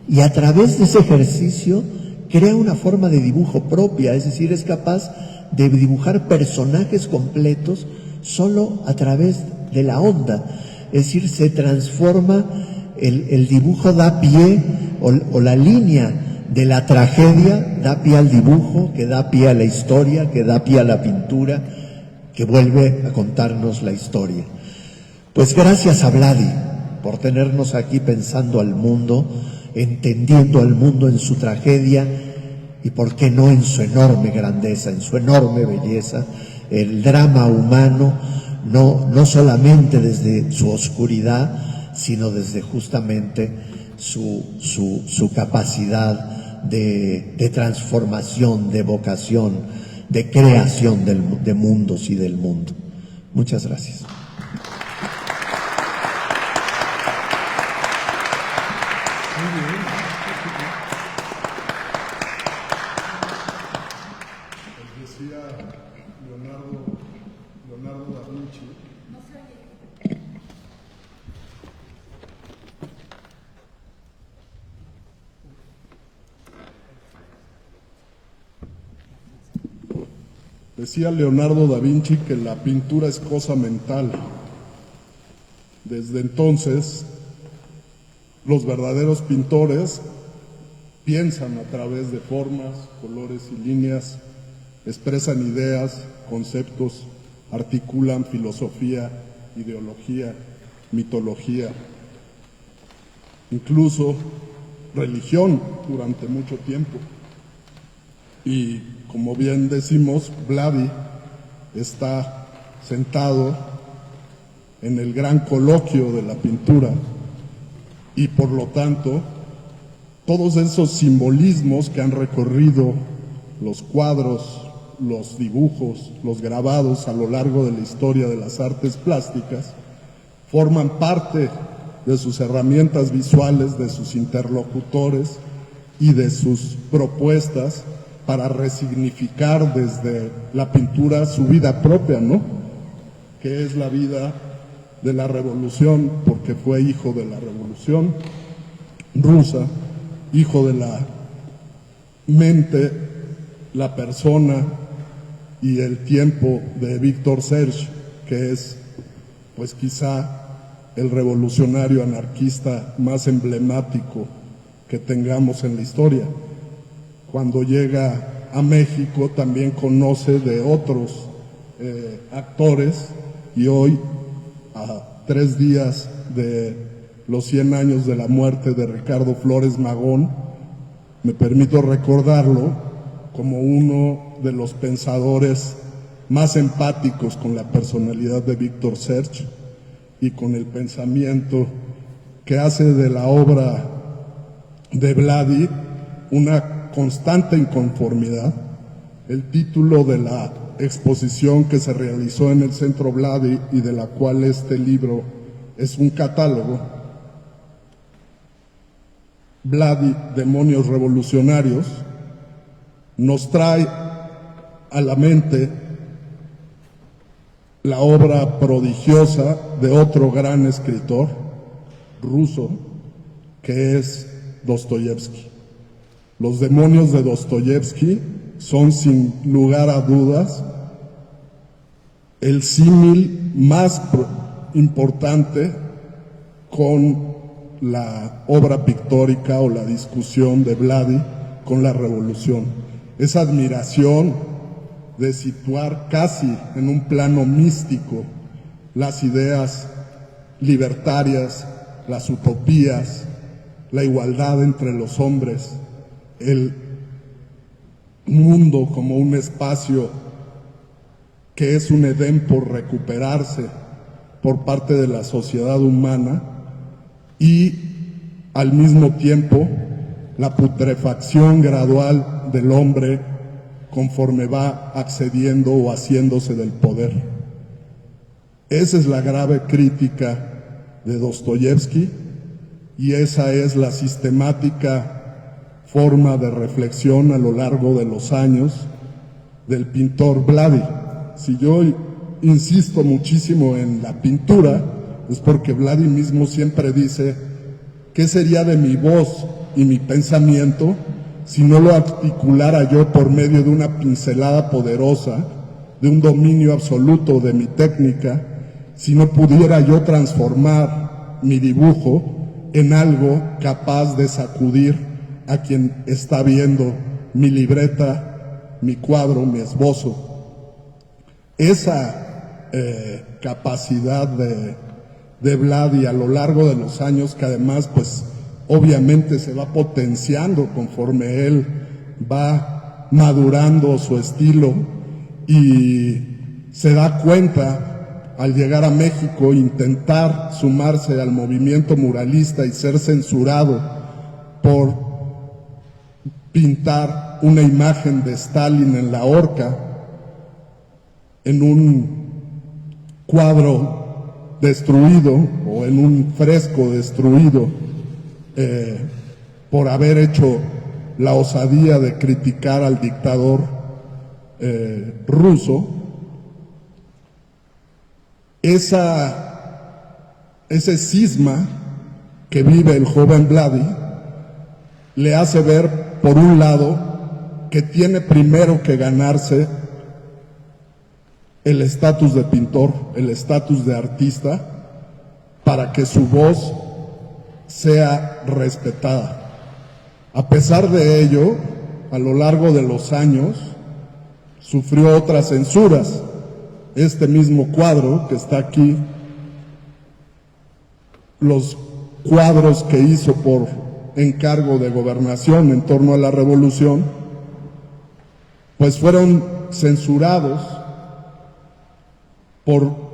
y a través de ese ejercicio crea una forma de dibujo propia, es decir, es capaz de dibujar personajes completos solo a través de la onda. Es decir, se transforma, el dibujo da pie, o la línea de la tragedia da pie al dibujo, que da pie a la historia, que da pie a la pintura, que vuelve a contarnos la historia. Pues gracias a Vladi por tenernos aquí pensando al mundo, entendiendo al mundo en su tragedia y por qué no en su enorme grandeza, en su enorme belleza, el drama humano, no solamente desde su oscuridad, sino desde justamente su capacidad de transformación, de vocación, de creación de mundos y del mundo. Muchas gracias. Decía Leonardo da Vinci. Decía Leonardo da Vinci que la pintura es cosa mental. Desde entonces, los verdaderos pintores piensan a través de formas, colores y líneas, expresan ideas, conceptos, articulan filosofía, ideología, mitología, incluso religión durante mucho tiempo. Y como bien decimos, Vladi está sentado en el gran coloquio de la pintura y por lo tanto todos esos simbolismos que han recorrido los cuadros, los dibujos, los grabados a lo largo de la historia de las artes plásticas forman parte de sus herramientas visuales, de sus interlocutores y de sus propuestas para resignificar desde la pintura su vida propia, ¿no? Que es la vida de la revolución, porque fue hijo de la revolución rusa, hijo de la mente, la persona y el tiempo de Víctor Serge, que es pues quizá el revolucionario anarquista más emblemático que tengamos en la historia. Cuando llega a México también conoce de otros actores, y hoy, a 3 días de los 100 años de la muerte de Ricardo Flores Magón, me permito recordarlo como uno de los pensadores más empáticos con la personalidad de Víctor Serge y con el pensamiento que hace de la obra de Vladi una constante inconformidad. El título de la exposición que se realizó en el Centro Vladi y de la cual este libro es un catálogo, Vladi, Demonios Revolucionarios, nos trae a la mente la obra prodigiosa de otro gran escritor ruso, que es Dostoyevski. Los demonios de Dostoyevski son, sin lugar a dudas, el símil más importante con la obra pictórica o la discusión de Vladi con la revolución. Esa admiración de situar casi en un plano místico las ideas libertarias, las utopías, la igualdad entre los hombres, el mundo como un espacio que es un Edén por recuperarse por parte de la sociedad humana, y al mismo tiempo la putrefacción gradual del hombre conforme va accediendo o haciéndose del poder. Esa es la grave crítica de Dostoyevski y esa es la sistemática forma de reflexión a lo largo de los años del pintor Vladi. Si yo insisto muchísimo en la pintura, es porque Vladi mismo siempre dice: ¿qué sería de mi voz y mi pensamiento si no lo articulara yo por medio de una pincelada poderosa, de un dominio absoluto de mi técnica, si no pudiera yo transformar mi dibujo en algo capaz de sacudir a quien está viendo mi libreta, mi cuadro, mi esbozo? Esa capacidad de Vladi a lo largo de los años, que además pues obviamente se va potenciando conforme él va madurando su estilo y se da cuenta al llegar a México, intentar sumarse al movimiento muralista y ser censurado por pintar una imagen de Stalin en la horca en un cuadro destruido o en un fresco destruido por haber hecho la osadía de criticar al dictador ruso. Ese cisma que vive el joven Vladi le hace ver, por un lado, que tiene primero que ganarse el estatus de pintor, el estatus de artista, para que su voz sea respetada. A pesar de ello, a lo largo de los años, sufrió otras censuras. Este mismo cuadro que está aquí, los cuadros que hizo por encargo de gobernación en torno a la revolución, pues fueron censurados por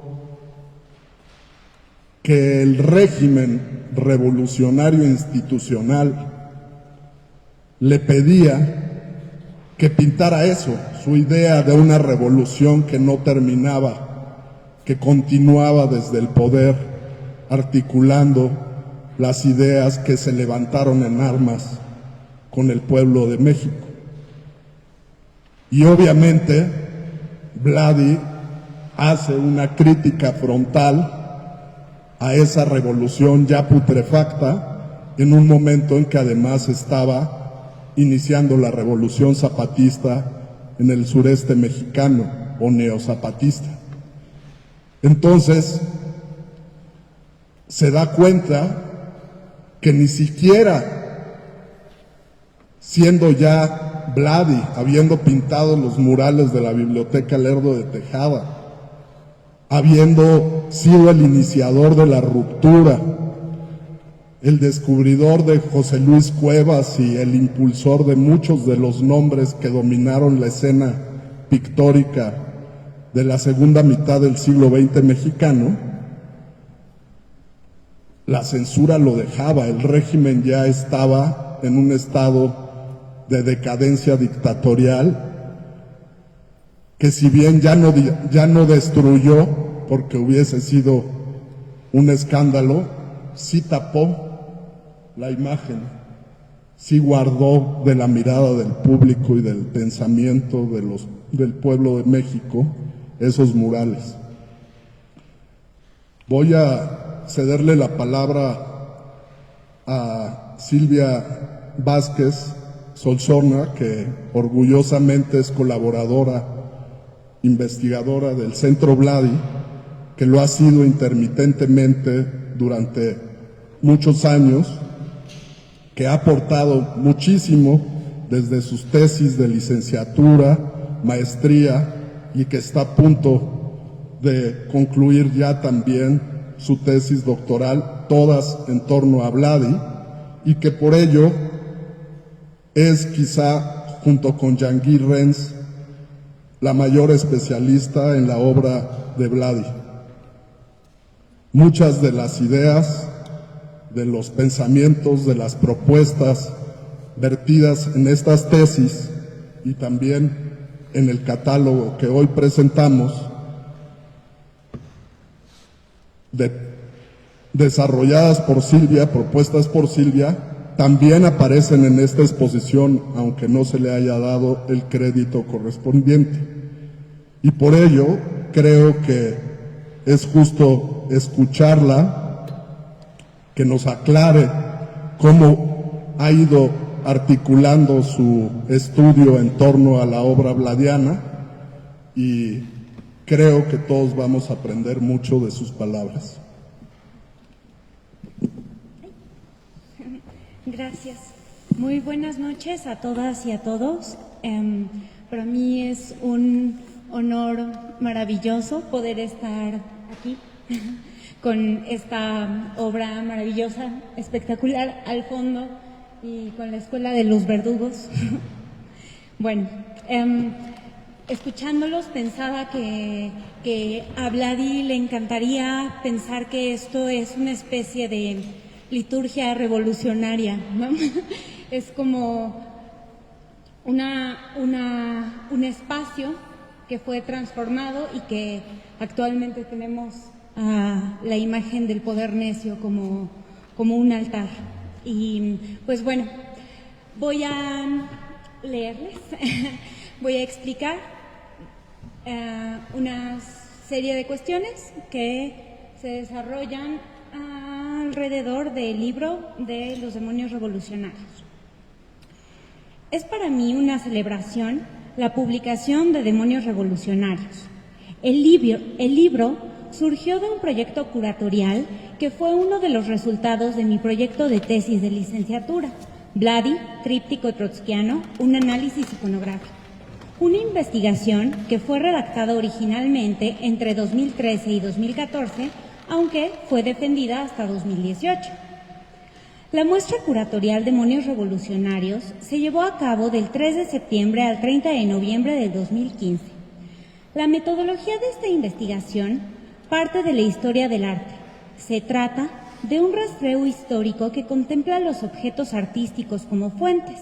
que el régimen revolucionario institucional le pedía que pintara eso, su idea de una revolución que no terminaba, que continuaba desde el poder, articulando las ideas que se levantaron en armas con el pueblo de México. Y obviamente Vladi hace una crítica frontal a esa revolución ya putrefacta en un momento en que además estaba iniciando la revolución zapatista en el sureste mexicano, o neozapatista. Entonces se da cuenta que ni siquiera siendo ya Vladi, habiendo pintado los murales de la Biblioteca Lerdo de Tejada, habiendo sido el iniciador de la ruptura, el descubridor de José Luis Cuevas y el impulsor de muchos de los nombres que dominaron la escena pictórica de la segunda mitad del siglo XX mexicano, la censura lo dejaba. El régimen ya estaba en un estado de decadencia dictatorial, que si bien ya no destruyó, porque hubiese sido un escándalo, sí tapó la imagen, sí guardó de la mirada del público y del pensamiento del pueblo de México esos murales. Voy a cederle la palabra a Silvia Vázquez Solsona, que orgullosamente es colaboradora, investigadora del Centro Vladi, que lo ha sido intermitentemente durante muchos años, que ha aportado muchísimo desde sus tesis de licenciatura, maestría, y que está a punto de concluir ya también su tesis doctoral, todas en torno a Vladi, y que por ello es quizá, junto con Jean-Guy Renz, la mayor especialista en la obra de Vladi. Muchas de las ideas, de los pensamientos, de las propuestas vertidas en estas tesis y también en el catálogo que hoy presentamos, desarrolladas por Silvia, propuestas por Silvia, también aparecen en esta exposición, aunque no se le haya dado el crédito correspondiente. Y por ello creo que es justo escucharla, que nos aclare cómo ha ido articulando su estudio en torno a la obra bladiana, y creo que todos vamos a aprender mucho de sus palabras. Gracias. Muy buenas noches a todas y a todos. Para mí es un honor maravilloso poder estar aquí con esta obra maravillosa, espectacular al fondo y con la Escuela de los Verdugos. Bueno, escuchándolos pensaba que a Vladi le encantaría pensar que esto es una especie de liturgia revolucionaria, ¿no? Es como un espacio que fue transformado y que actualmente tenemos a la imagen del poder necio como un altar. Y pues bueno, voy a leerles, voy a explicar una serie de cuestiones que se desarrollan alrededor del libro de los demonios revolucionarios. Es para mí una celebración la publicación de Demonios Revolucionarios. El libro surgió de un proyecto curatorial que fue uno de los resultados de mi proyecto de tesis de licenciatura, Vladi, Tríptico Trotskiano, un análisis iconográfico. Una investigación que fue redactada originalmente entre 2013 y 2014, aunque fue defendida hasta 2018. La muestra curatorial Demonios Revolucionarios se llevó a cabo del 3 de septiembre al 30 de noviembre del 2015. La metodología de esta investigación parte de la historia del arte. Se trata de un rastreo histórico que contempla los objetos artísticos como fuentes.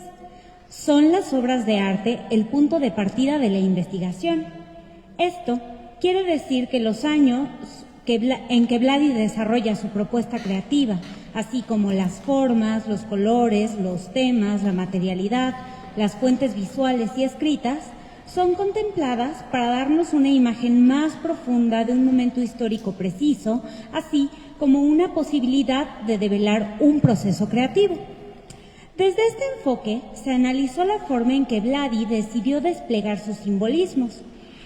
Son las obras de arte el punto de partida de la investigación. Esto quiere decir que los años en que Vladi desarrolla su propuesta creativa, así como las formas, los colores, los temas, la materialidad, las fuentes visuales y escritas, son contempladas para darnos una imagen más profunda de un momento histórico preciso, así como una posibilidad de develar un proceso creativo. Desde este enfoque se analizó la forma en que Vladi decidió desplegar sus simbolismos.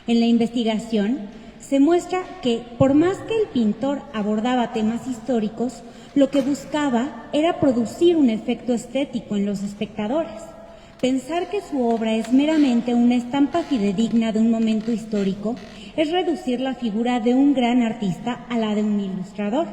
En la investigación se muestra que, por más que el pintor abordaba temas históricos, lo que buscaba era producir un efecto estético en los espectadores. Pensar que su obra es meramente una estampa fidedigna de un momento histórico es reducir la figura de un gran artista a la de un ilustrador.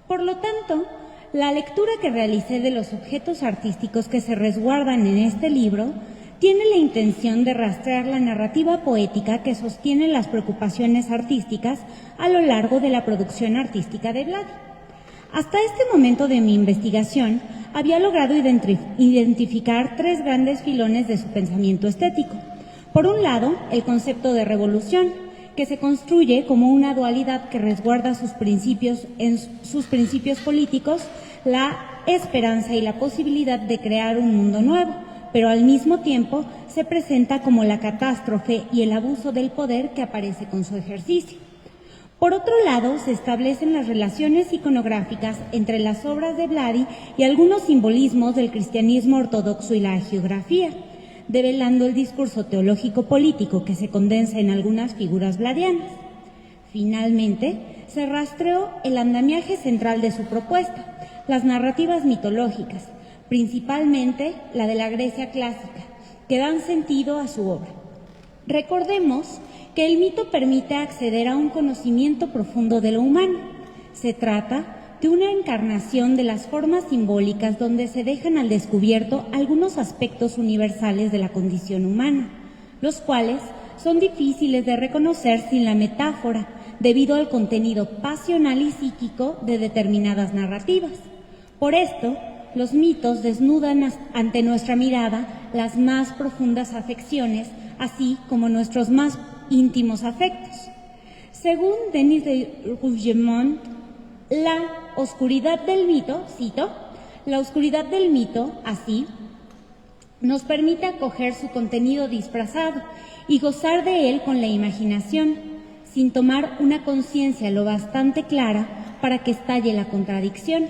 Por lo tanto, la lectura que realicé de los objetos artísticos que se resguardan en este libro tiene la intención de rastrear la narrativa poética que sostiene las preocupaciones artísticas a lo largo de la producción artística de Vladi. Hasta este momento de mi investigación había logrado identificar tres grandes filones de su pensamiento estético. Por un lado, el concepto de revolución, que se construye como una dualidad que resguarda sus principios políticos, la esperanza y la posibilidad de crear un mundo nuevo, pero al mismo tiempo se presenta como la catástrofe y el abuso del poder que aparece con su ejercicio. Por otro lado, se establecen las relaciones iconográficas entre las obras de Vladi y algunos simbolismos del cristianismo ortodoxo y la hagiografía, develando el discurso teológico-político que se condensa en algunas figuras vladianas. Finalmente, se rastreó el andamiaje central de su propuesta, las narrativas mitológicas, principalmente la de la Grecia clásica, que dan sentido a su obra. Recordemos que el mito permite acceder a un conocimiento profundo de lo humano. Se trata de una encarnación de las formas simbólicas donde se dejan al descubierto algunos aspectos universales de la condición humana, los cuales son difíciles de reconocer sin la metáfora, debido al contenido pasional y psíquico de determinadas narrativas. Por esto, los mitos desnudan ante nuestra mirada las más profundas afecciones, así como nuestros más íntimos afectos. Según Denis de Rougemont, la oscuridad del mito, cito, la oscuridad del mito, así, nos permite acoger su contenido disfrazado y gozar de él con la imaginación. sin tomar una conciencia lo bastante clara para que estalle la contradicción.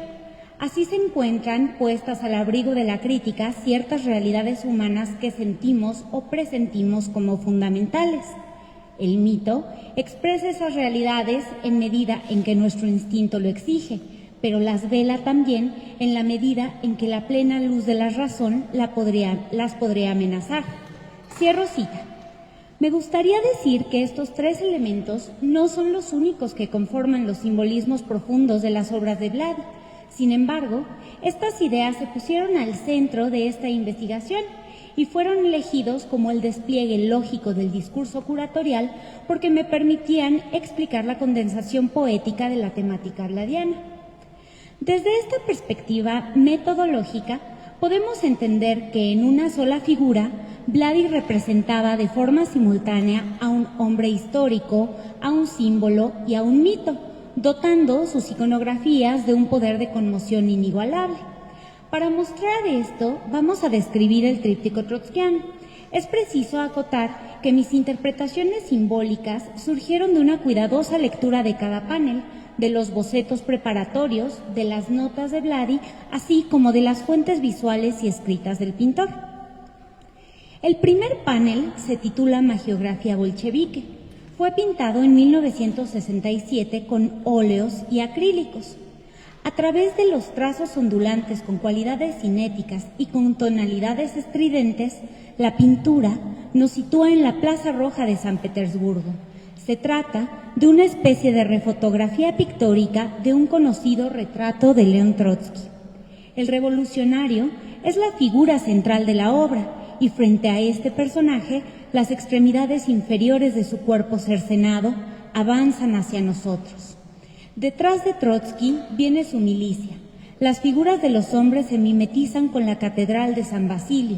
Así se encuentran puestas al abrigo de la crítica ciertas realidades humanas que sentimos o presentimos como fundamentales. El mito expresa esas realidades en medida en que nuestro instinto lo exige, pero las vela también en la medida en que la plena luz de la razón las podría amenazar. Cierro cita. Me gustaría decir que estos tres elementos no son los únicos que conforman los simbolismos profundos de las obras de Vladi. Sin embargo, estas ideas se pusieron al centro de esta investigación y fueron elegidos como el despliegue lógico del discurso curatorial porque me permitían explicar la condensación poética de la temática vladiana. Desde esta perspectiva metodológica, podemos entender que en una sola figura, Vladi representaba de forma simultánea a un hombre histórico, a un símbolo y a un mito, dotando sus iconografías de un poder de conmoción inigualable. Para mostrar esto, vamos a describir el tríptico trotskiano. Es preciso acotar que mis interpretaciones simbólicas surgieron de una cuidadosa lectura de cada panel, de los bocetos preparatorios, de las notas de Vladi, así como de las fuentes visuales y escritas del pintor. El primer panel se titula Magiografía bolchevique. Fue pintado en 1967 con óleos y acrílicos. A través de los trazos ondulantes con cualidades cinéticas y con tonalidades estridentes, la pintura nos sitúa en la Plaza Roja de San Petersburgo. Se trata de una especie de refotografía pictórica de un conocido retrato de León Trotsky. El revolucionario es la figura central de la obra y frente a este personaje, las extremidades inferiores de su cuerpo cercenado avanzan hacia nosotros. Detrás de Trotsky viene su milicia. Las figuras de los hombres se mimetizan con la Catedral de San Basilio.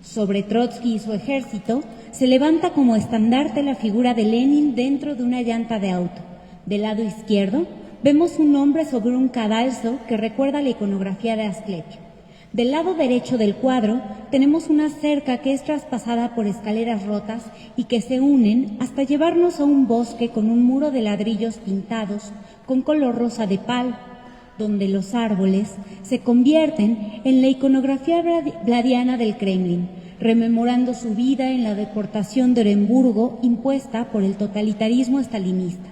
Sobre Trotsky y su ejército se levanta como estandarte la figura de Lenin dentro de una llanta de auto. Del lado izquierdo vemos un hombre sobre un cadalso que recuerda la iconografía de Asclepio. Del lado derecho del cuadro tenemos una cerca que es traspasada por escaleras rotas y que se unen hasta llevarnos a un bosque con un muro de ladrillos pintados con color rosa de pal, donde los árboles se convierten en la iconografía vladiana del Kremlin, rememorando su vida en la deportación de Oremburgo impuesta por el totalitarismo estalinista.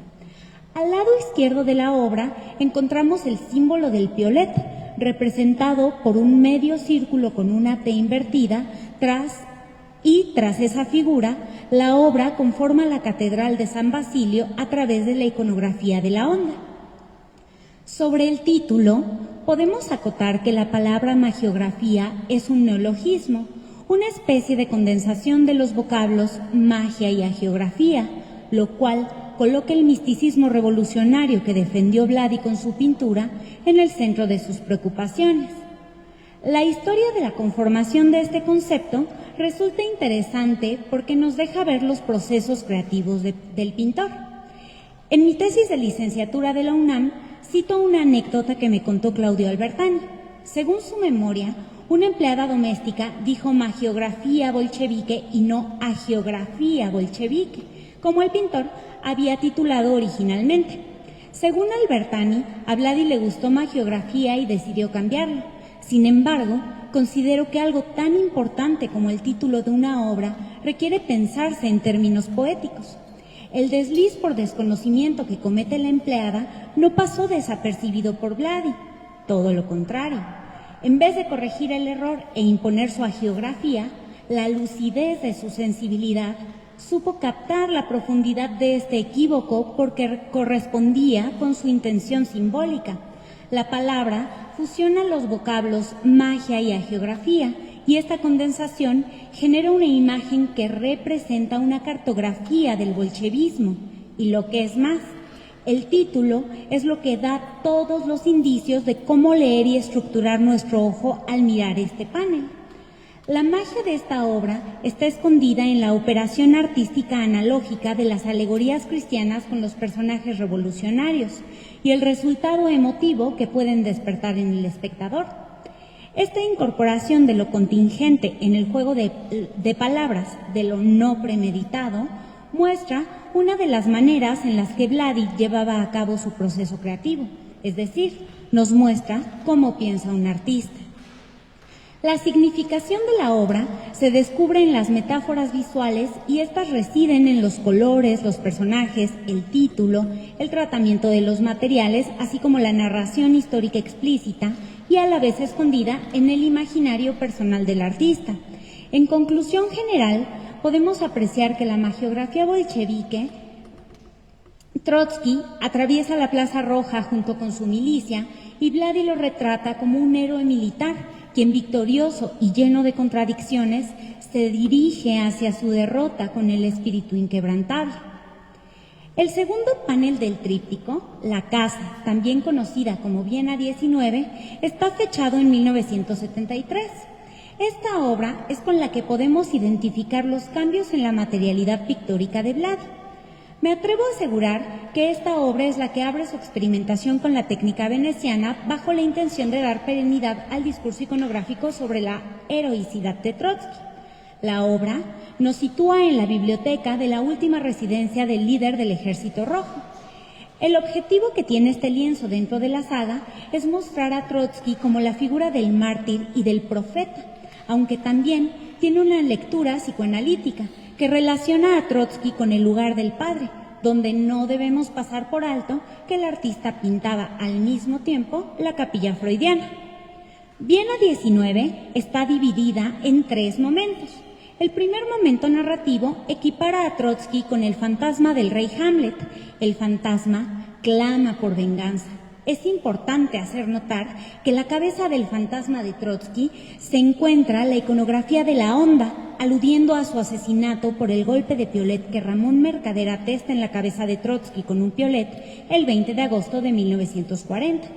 Al lado izquierdo de la obra encontramos el símbolo del piolet, representado por un medio círculo con una T invertida, tras esa figura, la obra conforma la Catedral de San Basilio a través de la iconografía de la onda. Sobre el título, podemos acotar que la palabra magiografía es un neologismo, una especie de condensación de los vocablos magia y agiografía, lo cual coloca el misticismo revolucionario que defendió Vladi con su pintura en el centro de sus preocupaciones. La historia de la conformación de este concepto resulta interesante porque nos deja ver los procesos creativos del pintor. En mi tesis de licenciatura de la UNAM cito una anécdota que me contó Claudio Albertani. Según su memoria, una empleada doméstica dijo magiografía bolchevique y no agiografía bolchevique, como el pintor había titulado originalmente. Según Albertani, a Vladi le gustó magiografía y decidió cambiarlo. Sin embargo, considero que algo tan importante como el título de una obra requiere pensarse en términos poéticos. El desliz por desconocimiento que comete la empleada no pasó desapercibido por Vladi, todo lo contrario. En vez de corregir el error e imponer su agiografía, la lucidez de su sensibilidad supo captar la profundidad de este equívoco porque correspondía con su intención simbólica. La palabra fusiona los vocablos magia y agiografía, y esta condensación genera una imagen que representa una cartografía del bolchevismo. Y lo que es más, el título es lo que da todos los indicios de cómo leer y estructurar nuestro ojo al mirar este panel. La magia de esta obra está escondida en la operación artística analógica de las alegorías cristianas con los personajes revolucionarios y el resultado emotivo que pueden despertar en el espectador. Esta incorporación de lo contingente en el juego de palabras de lo no premeditado muestra una de las maneras en las que Vladi llevaba a cabo su proceso creativo, es decir, nos muestra cómo piensa un artista. La significación de la obra se descubre en las metáforas visuales y estas residen en los colores, los personajes, el título, el tratamiento de los materiales, así como la narración histórica explícita y a la vez escondida en el imaginario personal del artista. En conclusión general, podemos apreciar que la magiografía bolchevique, Trotsky atraviesa la Plaza Roja junto con su milicia y Vladi lo retrata como un héroe militar, quien victorioso y lleno de contradicciones se dirige hacia su derrota con el espíritu inquebrantable. El segundo panel del tríptico, La Casa, también conocida como Viena 19, está fechado en 1973. Esta obra es con la que podemos identificar los cambios en la materialidad pictórica de Vladi. Me atrevo a asegurar que esta obra es la que abre su experimentación con la técnica veneciana bajo la intención de dar perenidad al discurso iconográfico sobre la heroicidad de Trotsky. La obra nos sitúa en la biblioteca de la última residencia del líder del Ejército Rojo. El objetivo que tiene este lienzo dentro de la saga es mostrar a Trotsky como la figura del mártir y del profeta, aunque también tiene una lectura psicoanalítica que relaciona a Trotsky con el lugar del padre, donde no debemos pasar por alto que el artista pintaba al mismo tiempo la capilla freudiana. Viena 19 está dividida en 3 momentos. El primer momento narrativo equipara a Trotsky con el fantasma del rey Hamlet. El fantasma clama por venganza. Es importante hacer notar que en la cabeza del fantasma de Trotsky se encuentra la iconografía de la Honda, aludiendo a su asesinato por el golpe de piolet que Ramón Mercader atesta en la cabeza de Trotsky con un piolet el 20 de agosto de 1940.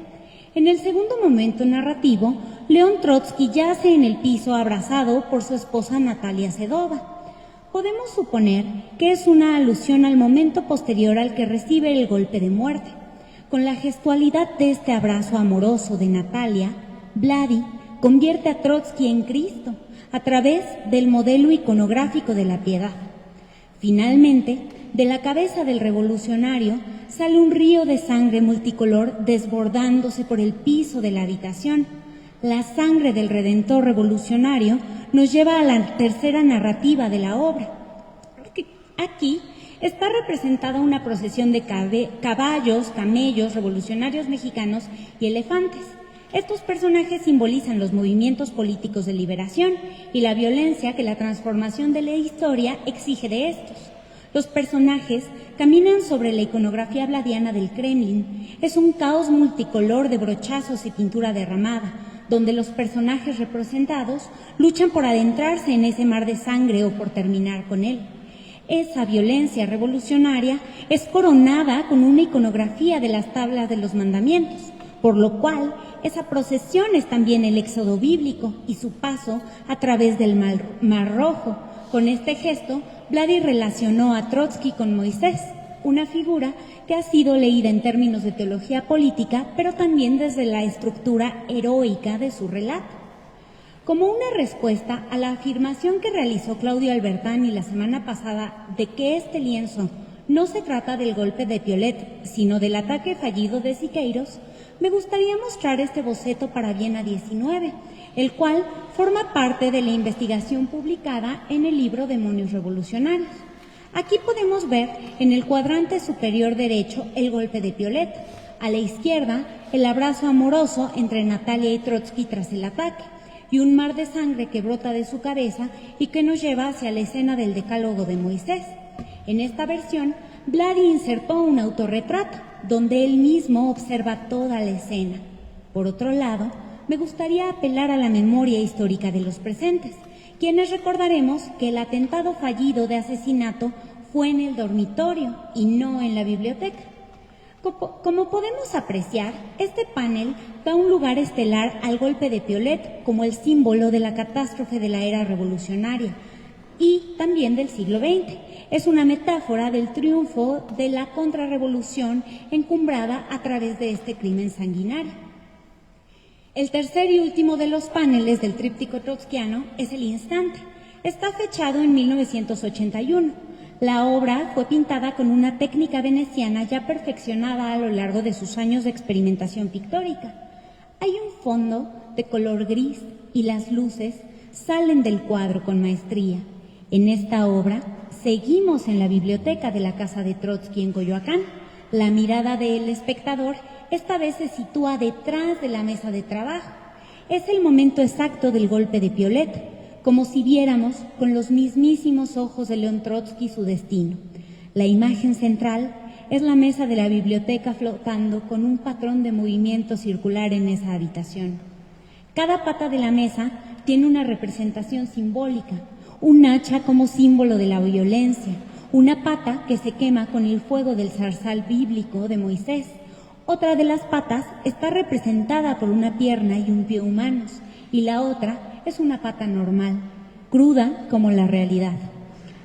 En el segundo momento narrativo, León Trotsky yace en el piso abrazado por su esposa Natalia Sedova. Podemos suponer que es una alusión al momento posterior al que recibe el golpe de muerte. Con la gestualidad de este abrazo amoroso de Natalia, Vladi convierte a Trotsky en Cristo a través del modelo iconográfico de la piedad. Finalmente, de la cabeza del revolucionario sale un río de sangre multicolor desbordándose por el piso de la habitación. La sangre del Redentor revolucionario nos lleva a la tercera narrativa de la obra. Aquí está representada una procesión de caballos, camellos, revolucionarios mexicanos y elefantes. Estos personajes simbolizan los movimientos políticos de liberación y la violencia que la transformación de la historia exige de estos. Los personajes caminan sobre la iconografía vladiana del Kremlin. Es un caos multicolor de brochazos y pintura derramada, donde los personajes representados luchan por adentrarse en ese mar de sangre o por terminar con él. Esa violencia revolucionaria es coronada con una iconografía de las tablas de los mandamientos, por lo cual esa procesión es también el éxodo bíblico y su paso a través del Mar Rojo. Con este gesto, Vladi relacionó a Trotsky con Moisés, una figura que ha sido leída en términos de teología política, pero también desde la estructura heroica de su relato. Como una respuesta a la afirmación que realizó Claudio Albertani la semana pasada de que este lienzo no se trata del golpe de Piolet, sino del ataque fallido de Siqueiros, me gustaría mostrar este boceto para Viena 19, el cual forma parte de la investigación publicada en el libro Demonios Revolucionarios. Aquí podemos ver en el cuadrante superior derecho el golpe de Piolet, a la izquierda el abrazo amoroso entre Natalia y Trotsky tras el ataque, y un mar de sangre que brota de su cabeza y que nos lleva hacia la escena del decálogo de Moisés. En esta versión, Vladi insertó un autorretrato, donde él mismo observa toda la escena. Por otro lado, me gustaría apelar a la memoria histórica de los presentes, quienes recordaremos que el atentado fallido de asesinato fue en el dormitorio y no en la biblioteca. Como podemos apreciar, este panel da un lugar estelar al golpe de Piolet como el símbolo de la catástrofe de la era revolucionaria y también del siglo XX. Es una metáfora del triunfo de la contrarrevolución encumbrada a través de este crimen sanguinario. El tercer y último de los paneles del tríptico trotskiano es el instante. Está fechado en 1981. La obra fue pintada con una técnica veneciana ya perfeccionada a lo largo de sus años de experimentación pictórica. Hay un fondo de color gris y las luces salen del cuadro con maestría. En esta obra seguimos en la biblioteca de la casa de Trotsky en Coyoacán. La mirada del espectador esta vez se sitúa detrás de la mesa de trabajo. Es el momento exacto del golpe de piolet, como si viéramos con los mismísimos ojos de León Trotsky su destino. La imagen central es la mesa de la biblioteca flotando con un patrón de movimiento circular en esa habitación. Cada pata de la mesa tiene una representación simbólica, un hacha como símbolo de la violencia, una pata que se quema con el fuego del zarzal bíblico de Moisés. Otra de las patas está representada por una pierna y un pie humanos, y la otra es una pata normal, cruda como la realidad.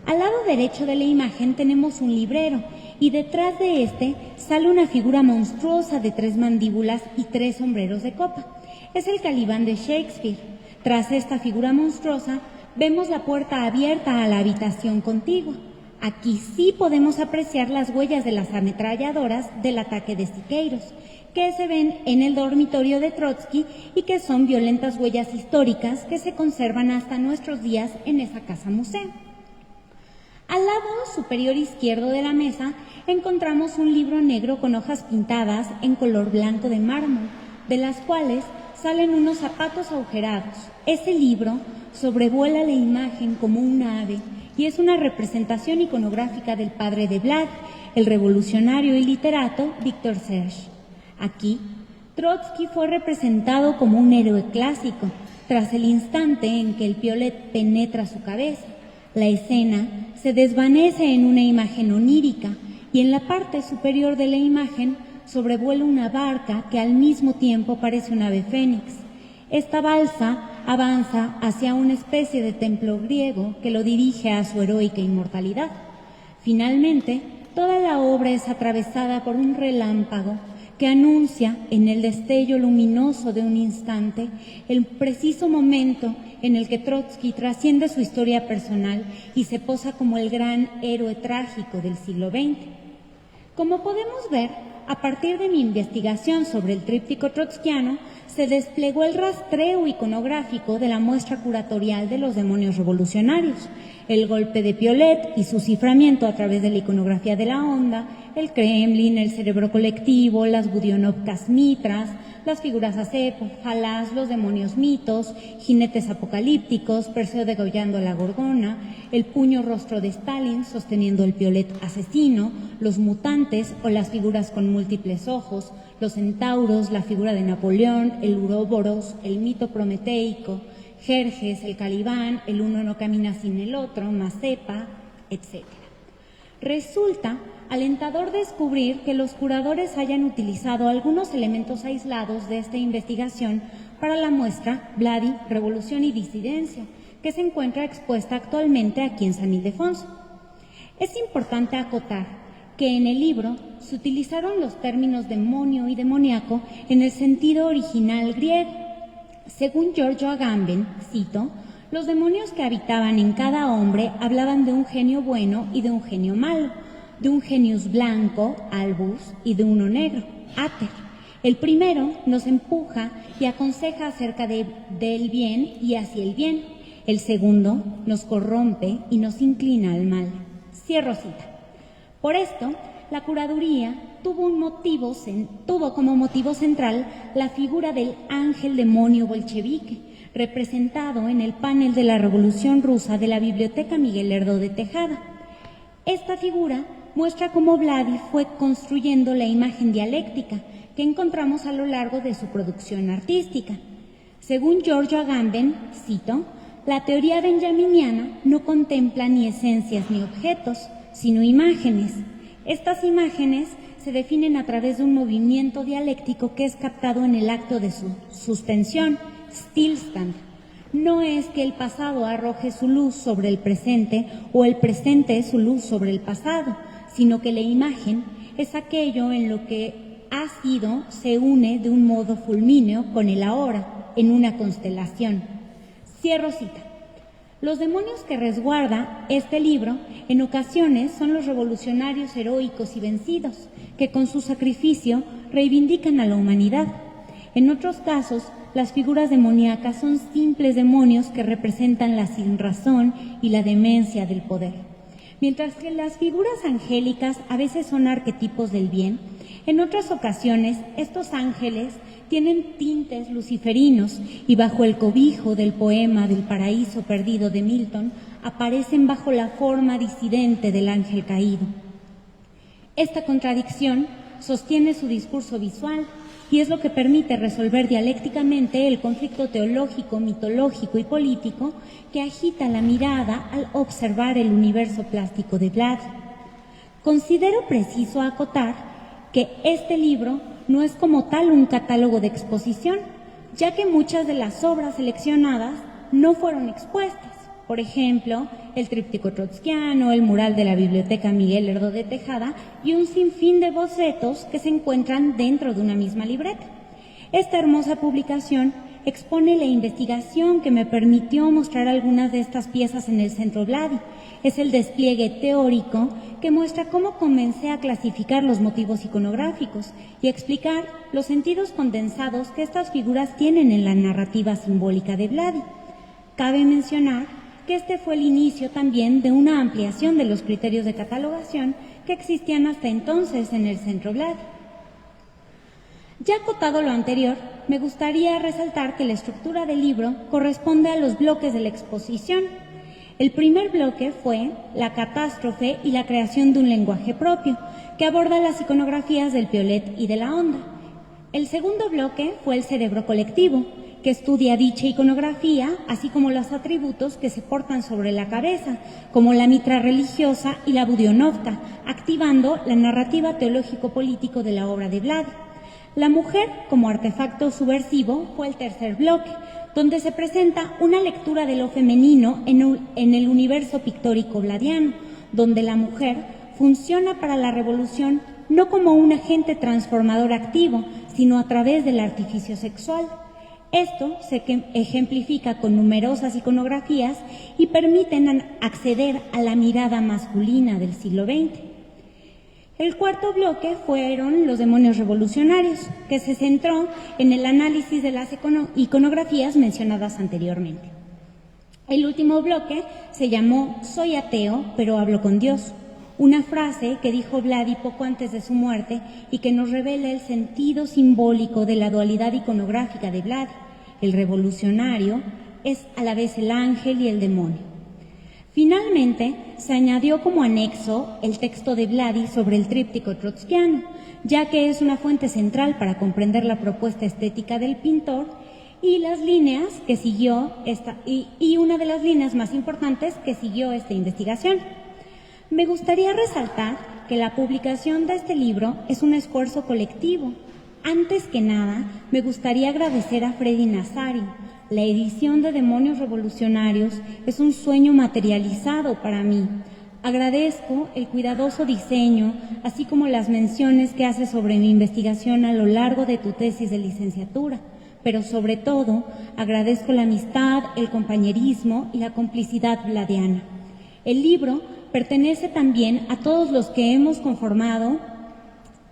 Al lado derecho de la imagen tenemos un librero, y detrás de este sale una figura monstruosa de 3 mandíbulas y 3 sombreros de copa. Es el Calibán de Shakespeare. Tras esta figura monstruosa, vemos la puerta abierta a la habitación contigua. Aquí sí podemos apreciar las huellas de las ametralladoras del ataque de Siqueiros, que se ven en el dormitorio de Trotsky y que son violentas huellas históricas que se conservan hasta nuestros días en esa casa museo. Al lado superior izquierdo de la mesa encontramos un libro negro con hojas pintadas en color blanco de mármol, de las cuales salen unos zapatos agujerados. Ese libro sobrevuela la imagen como un ave y es una representación iconográfica del padre de Vlad, el revolucionario y literato Víctor Serge. Aquí, Trotsky fue representado como un héroe clásico, tras el instante en que el piolet penetra su cabeza. La escena se desvanece en una imagen onírica y en la parte superior de la imagen sobrevuela una barca que al mismo tiempo parece un ave fénix. Esta balsa avanza hacia una especie de templo griego que lo dirige a su heroica inmortalidad. Finalmente, toda la obra es atravesada por un relámpago que anuncia en el destello luminoso de un instante el preciso momento en el que Trotsky trasciende su historia personal y se posa como el gran héroe trágico del siglo XX. Como podemos ver, a partir de mi investigación sobre el tríptico trotskiano, se desplegó el rastreo iconográfico de la muestra curatorial de los demonios revolucionarios, el golpe de piolet y su ciframiento a través de la iconografía de la onda, el Kremlin, el cerebro colectivo, las budionovkas mitras, las figuras acéfalas, los demonios mitos, jinetes apocalípticos, Perseo degollando a la gorgona, el puño rostro de Stalin sosteniendo el piolet asesino, los mutantes o las figuras con múltiples ojos, los centauros, la figura de Napoleón, el uroboros, el mito prometeico, Jerjes, el Calibán, el uno no camina sin el otro, Mazepa, etc. Resulta alentador descubrir que los curadores hayan utilizado algunos elementos aislados de esta investigación para la muestra Vladi, Revolución y Disidencia, que se encuentra expuesta actualmente aquí en San Ildefonso. Es importante acotar que en el libro se utilizaron los términos demonio y demoníaco en el sentido original griego. Según Giorgio Agamben, cito, los demonios que habitaban en cada hombre hablaban de un genio bueno y de un genio malo, de un genius blanco, albus, y de uno negro, ater. El primero nos empuja y aconseja acerca del bien y hacia el bien. El segundo nos corrompe y nos inclina al mal. Cierro cita. Por esto, la curaduría tuvo como motivo central la figura del ángel demonio bolchevique, representado en el panel de la Revolución Rusa de la Biblioteca Miguel Lerdo de Tejada. Esta figura muestra cómo Vladi fue construyendo la imagen dialéctica que encontramos a lo largo de su producción artística. Según Giorgio Agamben, cito, la teoría benjaminiana no contempla ni esencias ni objetos, sino imágenes. Estas imágenes se definen a través de un movimiento dialéctico que es captado en el acto de su suspensión, stillstand. No es que el pasado arroje su luz sobre el presente o el presente su luz sobre el pasado, sino que la imagen es aquello en lo que ha sido se une de un modo fulmíneo con el ahora, en una constelación. Cierro cita. Los demonios que resguarda este libro en ocasiones son los revolucionarios heroicos y vencidos, que con su sacrificio reivindican a la humanidad. En otros casos, las figuras demoníacas son simples demonios que representan la sinrazón y la demencia del poder. Mientras que las figuras angélicas a veces son arquetipos del bien, en otras ocasiones estos ángeles tienen tintes luciferinos y bajo el cobijo del poema del paraíso perdido de Milton aparecen bajo la forma disidente del ángel caído. Esta contradicción sostiene su discurso visual y es lo que permite resolver dialécticamente el conflicto teológico, mitológico y político que agita la mirada al observar el universo plástico de Vladi. Considero preciso acotar que este libro no es como tal un catálogo de exposición, ya que muchas de las obras seleccionadas no fueron expuestas. Por ejemplo, el tríptico trotskiano, el mural de la Biblioteca Miguel Lerdo de Tejada y un sinfín de bocetos que se encuentran dentro de una misma libreta. Esta hermosa publicación expone la investigación que me permitió mostrar algunas de estas piezas en el Centro Vladi. Es el despliegue teórico que muestra cómo comencé a clasificar los motivos iconográficos y explicar los sentidos condensados que estas figuras tienen en la narrativa simbólica de Vladi. Cabe mencionar que este fue el inicio también de una ampliación de los criterios de catalogación que existían hasta entonces en el Centro Vladi. Ya acotado lo anterior, me gustaría resaltar que la estructura del libro corresponde a los bloques de la exposición. El primer bloque fue la catástrofe y la creación de un lenguaje propio, que aborda las iconografías del Piolet y de la Onda. El segundo bloque fue el cerebro colectivo, que estudia dicha iconografía, así como los atributos que se portan sobre la cabeza, como la mitra religiosa y la budionovka, activando la narrativa teológico-político de la obra de Vladi. La mujer, como artefacto subversivo, fue el tercer bloque, donde se presenta una lectura de lo femenino en el universo pictórico vladiano, donde la mujer funciona para la revolución no como un agente transformador activo, sino a través del artificio sexual. Esto se ejemplifica con numerosas iconografías y permiten acceder a la mirada masculina del siglo XX. El cuarto bloque fueron los demonios revolucionarios, que se centró en el análisis de las iconografías mencionadas anteriormente. El último bloque se llamó Soy ateo, pero hablo con Dios, una frase que dijo Vladi poco antes de su muerte y que nos revela el sentido simbólico de la dualidad iconográfica de Vladi. El revolucionario es a la vez el ángel y el demonio. Finalmente, se añadió como anexo el texto de Vladi sobre el tríptico trotskiano, ya que es una fuente central para comprender la propuesta estética del pintor y las líneas que siguió y una de las líneas más importantes que siguió esta investigación. Me gustaría resaltar que la publicación de este libro es un esfuerzo colectivo. Antes que nada, me gustaría agradecer a Freddy Nazario. La edición de Demonios Revolucionarios es un sueño materializado para mí. Agradezco el cuidadoso diseño, así como las menciones que haces sobre mi investigación a lo largo de tu tesis de licenciatura, pero sobre todo agradezco la amistad, el compañerismo y la complicidad vladiana. El libro pertenece también a todos los que hemos conformado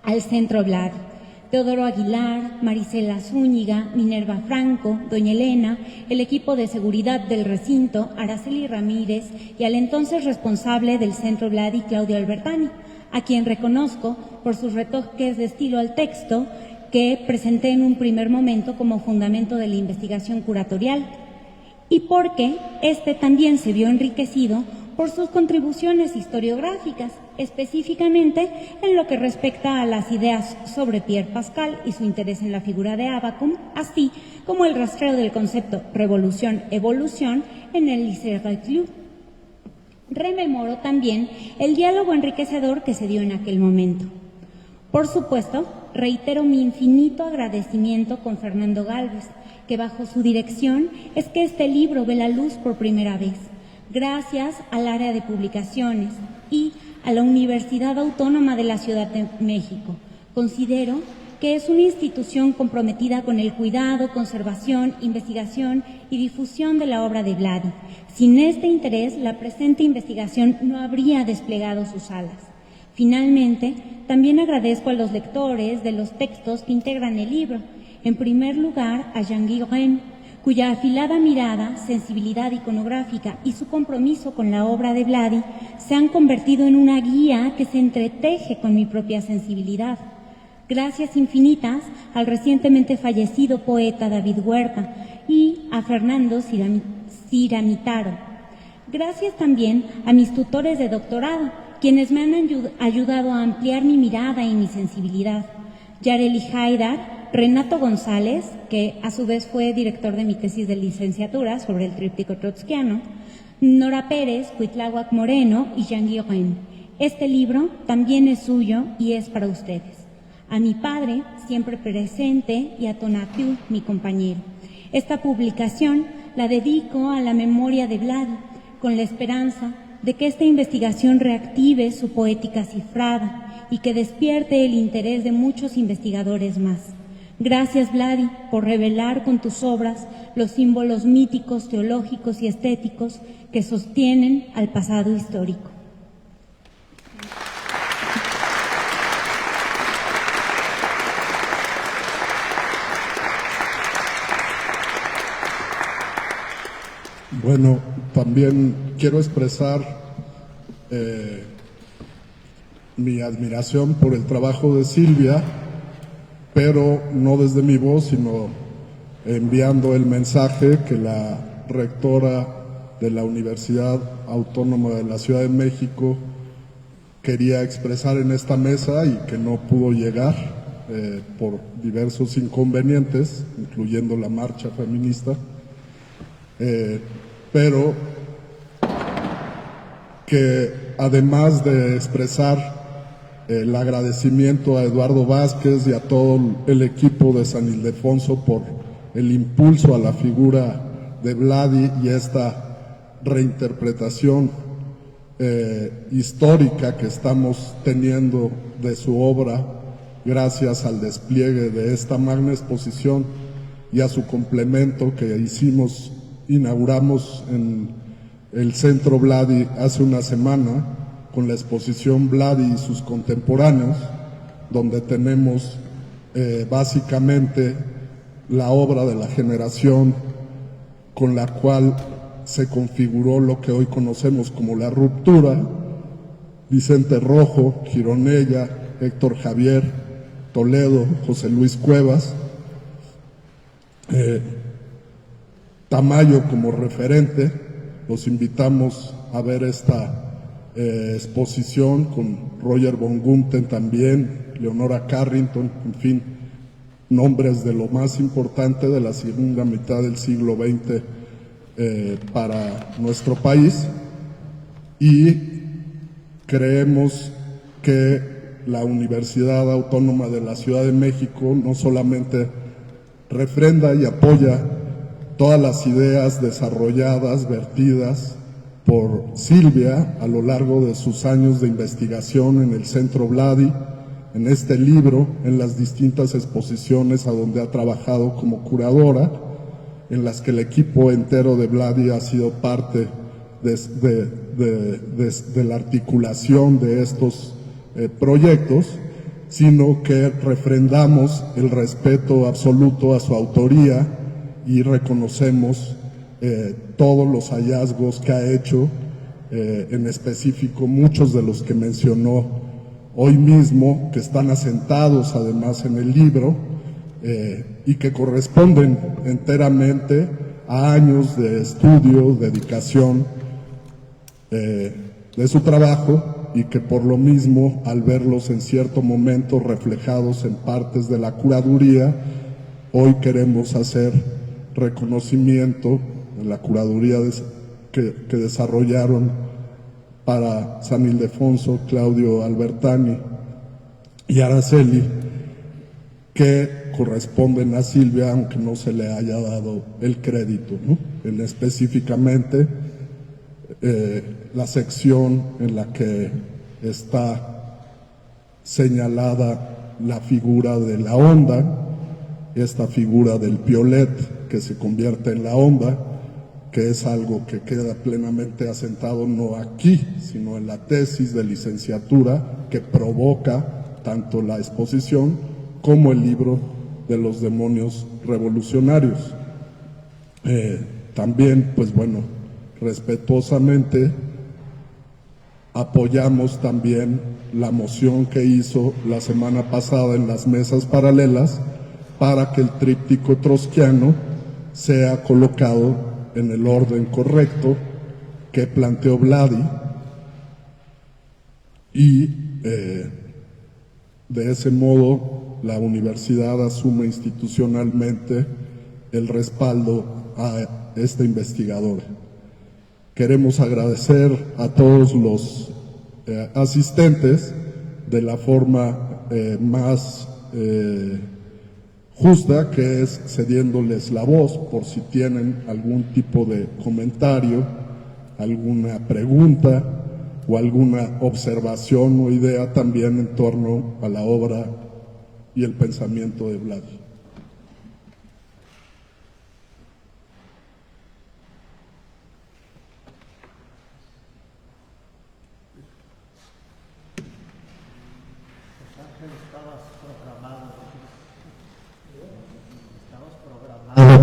al Centro Vladi. Teodoro Aguilar, Marisela Zúñiga, Minerva Franco, Doña Elena, el equipo de seguridad del recinto, Araceli Ramírez y al entonces responsable del Centro Vladi, Claudio Albertani, a quien reconozco por sus retoques de estilo al texto que presenté en un primer momento como fundamento de la investigación curatorial, y porque este también se vio enriquecido por sus contribuciones historiográficas, específicamente en lo que respecta a las ideas sobre Pierre Pascal y su interés en la figura de Abacum, así como el rastreo del concepto revolución-evolución en el Lycée. Rememoro también el diálogo enriquecedor que se dio en aquel momento. Por supuesto, reitero mi infinito agradecimiento con Fernando Gálvez, que bajo su dirección es que este libro ve la luz por primera vez. Gracias al área de publicaciones y a la Universidad Autónoma de la Ciudad de México. Considero que es una institución comprometida con el cuidado, conservación, investigación y difusión de la obra de Vladi. Sin este interés, la presente investigación no habría desplegado sus alas. Finalmente, también agradezco a los lectores de los textos que integran el libro. En primer lugar, a Jean Guillain, cuya afilada mirada, sensibilidad iconográfica y su compromiso con la obra de Vladi se han convertido en una guía que se entreteje con mi propia sensibilidad. Gracias infinitas al recientemente fallecido poeta David Huerta y a Fernando Ciramitaro. Gracias también a mis tutores de doctorado, quienes me han ayudado a ampliar mi mirada y mi sensibilidad. Yareli Haidar, Renato González, que a su vez fue director de mi tesis de licenciatura sobre el tríptico trotskiano, Nora Pérez, Cuitláhuac Moreno y Jean Guillain. Este libro también es suyo y es para ustedes. A mi padre, siempre presente, y a Tonatiuh, mi compañero. Esta publicación la dedico a la memoria de Vladi, con la esperanza de que esta investigación reactive su poética cifrada y que despierte el interés de muchos investigadores más. Gracias, Vladi, por revelar con tus obras los símbolos míticos, teológicos y estéticos que sostienen al pasado histórico. Bueno, también quiero expresar mi admiración por el trabajo de Silvia, pero no desde mi voz, sino enviando el mensaje que la rectora de la Universidad Autónoma de la Ciudad de México quería expresar en esta mesa y que no pudo llegar por diversos inconvenientes, incluyendo la marcha feminista. Pero que además de expresar el agradecimiento a Eduardo Vázquez y a todo el equipo de San Ildefonso por el impulso a la figura de Vladi y esta reinterpretación histórica que estamos teniendo de su obra gracias al despliegue de esta magna exposición y a su complemento que inauguramos en el Centro Vladi hace una semana con la exposición Vladi y sus contemporáneos, donde tenemos básicamente la obra de la generación con la cual se configuró lo que hoy conocemos como la ruptura: Vicente Rojo, Gironella, Héctor Javier, Toledo, José Luis Cuevas, Tamayo como referente. Los invitamos a ver esta exposición con Roger von Gumten también, Leonora Carrington, en fin, nombres de lo más importante de la segunda mitad del siglo XX para nuestro país, y creemos que la Universidad Autónoma de la Ciudad de México no solamente refrenda y apoya todas las ideas desarrolladas, vertidas por Silvia a lo largo de sus años de investigación en el Centro Vladi, en este libro, en las distintas exposiciones a donde ha trabajado como curadora, en las que el equipo entero de Vladi ha sido parte de la articulación de estos proyectos, sino que refrendamos el respeto absoluto a su autoría y reconocemos todos los hallazgos que ha hecho, en específico muchos de los que mencionó hoy mismo, que están asentados además en el libro y que corresponden enteramente a años de estudio, dedicación de su trabajo, y que por lo mismo, al verlos en cierto momento reflejados en partes de la curaduría, hoy queremos hacer reconocimiento en la curaduría que desarrollaron para San Ildefonso Claudio Albertani y Araceli, que corresponden a Silvia, aunque no se le haya dado el crédito, ¿no? Específicamente la sección en la que está señalada la figura de la onda, esta figura del piolet que se convierte en la onda, que es algo que queda plenamente asentado no aquí, sino en la tesis de licenciatura que provoca tanto la exposición como el libro de los demonios revolucionarios. También, pues bueno, respetuosamente apoyamos también la moción que hizo la semana pasada en las mesas paralelas para que el tríptico trotskiano sea colocado en el orden correcto que planteó Vladi y de ese modo la universidad asume institucionalmente el respaldo a este investigador. Queremos agradecer a todos los asistentes de la forma más justa, que es cediéndoles la voz por si tienen algún tipo de comentario, alguna pregunta o alguna observación o idea también en torno a la obra y el pensamiento de Vladi.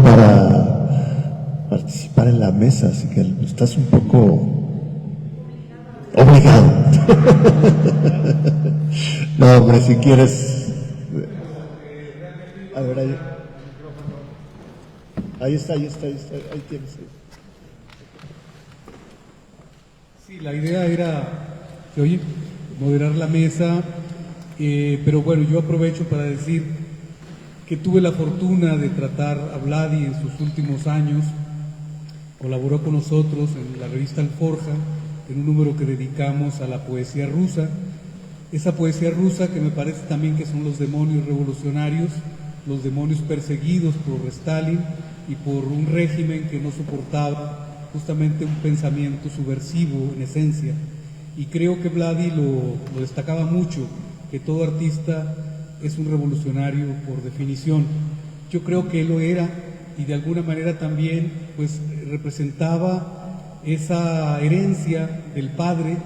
Para participar en la mesa, así que estás un poco obligado. No, hombre, si quieres. A ver, ahí está, ahí tienes. Sí, la idea era, oye, moderar la mesa, pero bueno, yo aprovecho para decir que tuve la fortuna de tratar a Vladi en sus últimos años. Colaboró con nosotros en la revista Alforja, en un número que dedicamos a la poesía rusa. Esa poesía rusa que me parece también que son los demonios revolucionarios, los demonios perseguidos por Stalin y por un régimen que no soportaba justamente un pensamiento subversivo en esencia. Y creo que Vladi lo destacaba mucho, que todo artista es un revolucionario por definición. Yo creo que él lo era y de alguna manera también pues representaba esa herencia del padre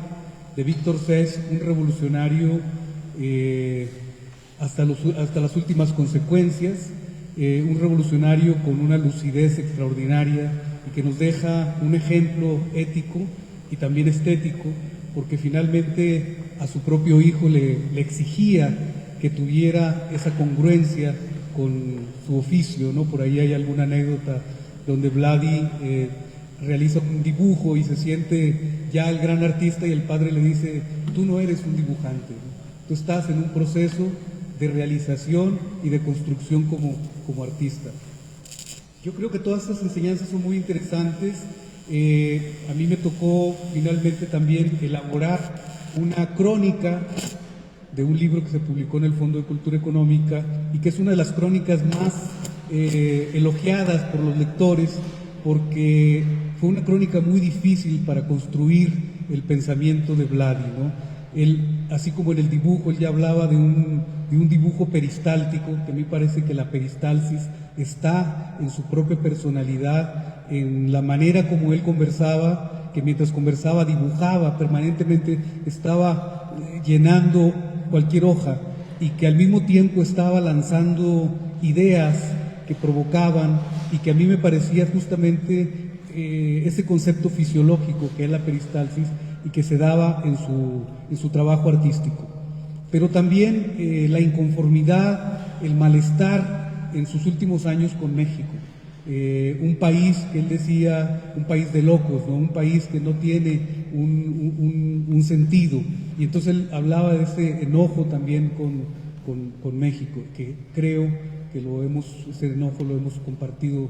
de Víctor Cés, un revolucionario hasta las últimas consecuencias, un revolucionario con una lucidez extraordinaria y que nos deja un ejemplo ético y también estético, porque finalmente a su propio hijo le exigía que tuviera esa congruencia con su oficio, ¿no? Por ahí hay alguna anécdota donde Vladi realiza un dibujo y se siente ya el gran artista y el padre le dice: tú no eres un dibujante, ¿no? Tú estás en un proceso de realización y de construcción como artista. Yo creo que todas estas enseñanzas son muy interesantes. A mí me tocó finalmente también elaborar una crónica de un libro que se publicó en el Fondo de Cultura Económica y que es una de las crónicas más elogiadas por los lectores, porque fue una crónica muy difícil para construir el pensamiento de Vladi, ¿no? Él, así como en el dibujo, él ya hablaba de un dibujo peristáltico, que a mí parece que la peristalsis está en su propia personalidad, en la manera como él conversaba, que mientras conversaba dibujaba permanentemente, estaba llenando cualquier hoja y que al mismo tiempo estaba lanzando ideas que provocaban y que a mí me parecía justamente ese concepto fisiológico que es la peristalsis y que se daba en su trabajo artístico. Pero también la inconformidad, el malestar en sus últimos años con México. Un país que él decía, un país de locos, ¿no? Un país que no tiene un sentido. Y entonces él hablaba de ese enojo también con México, que creo que ese enojo lo hemos compartido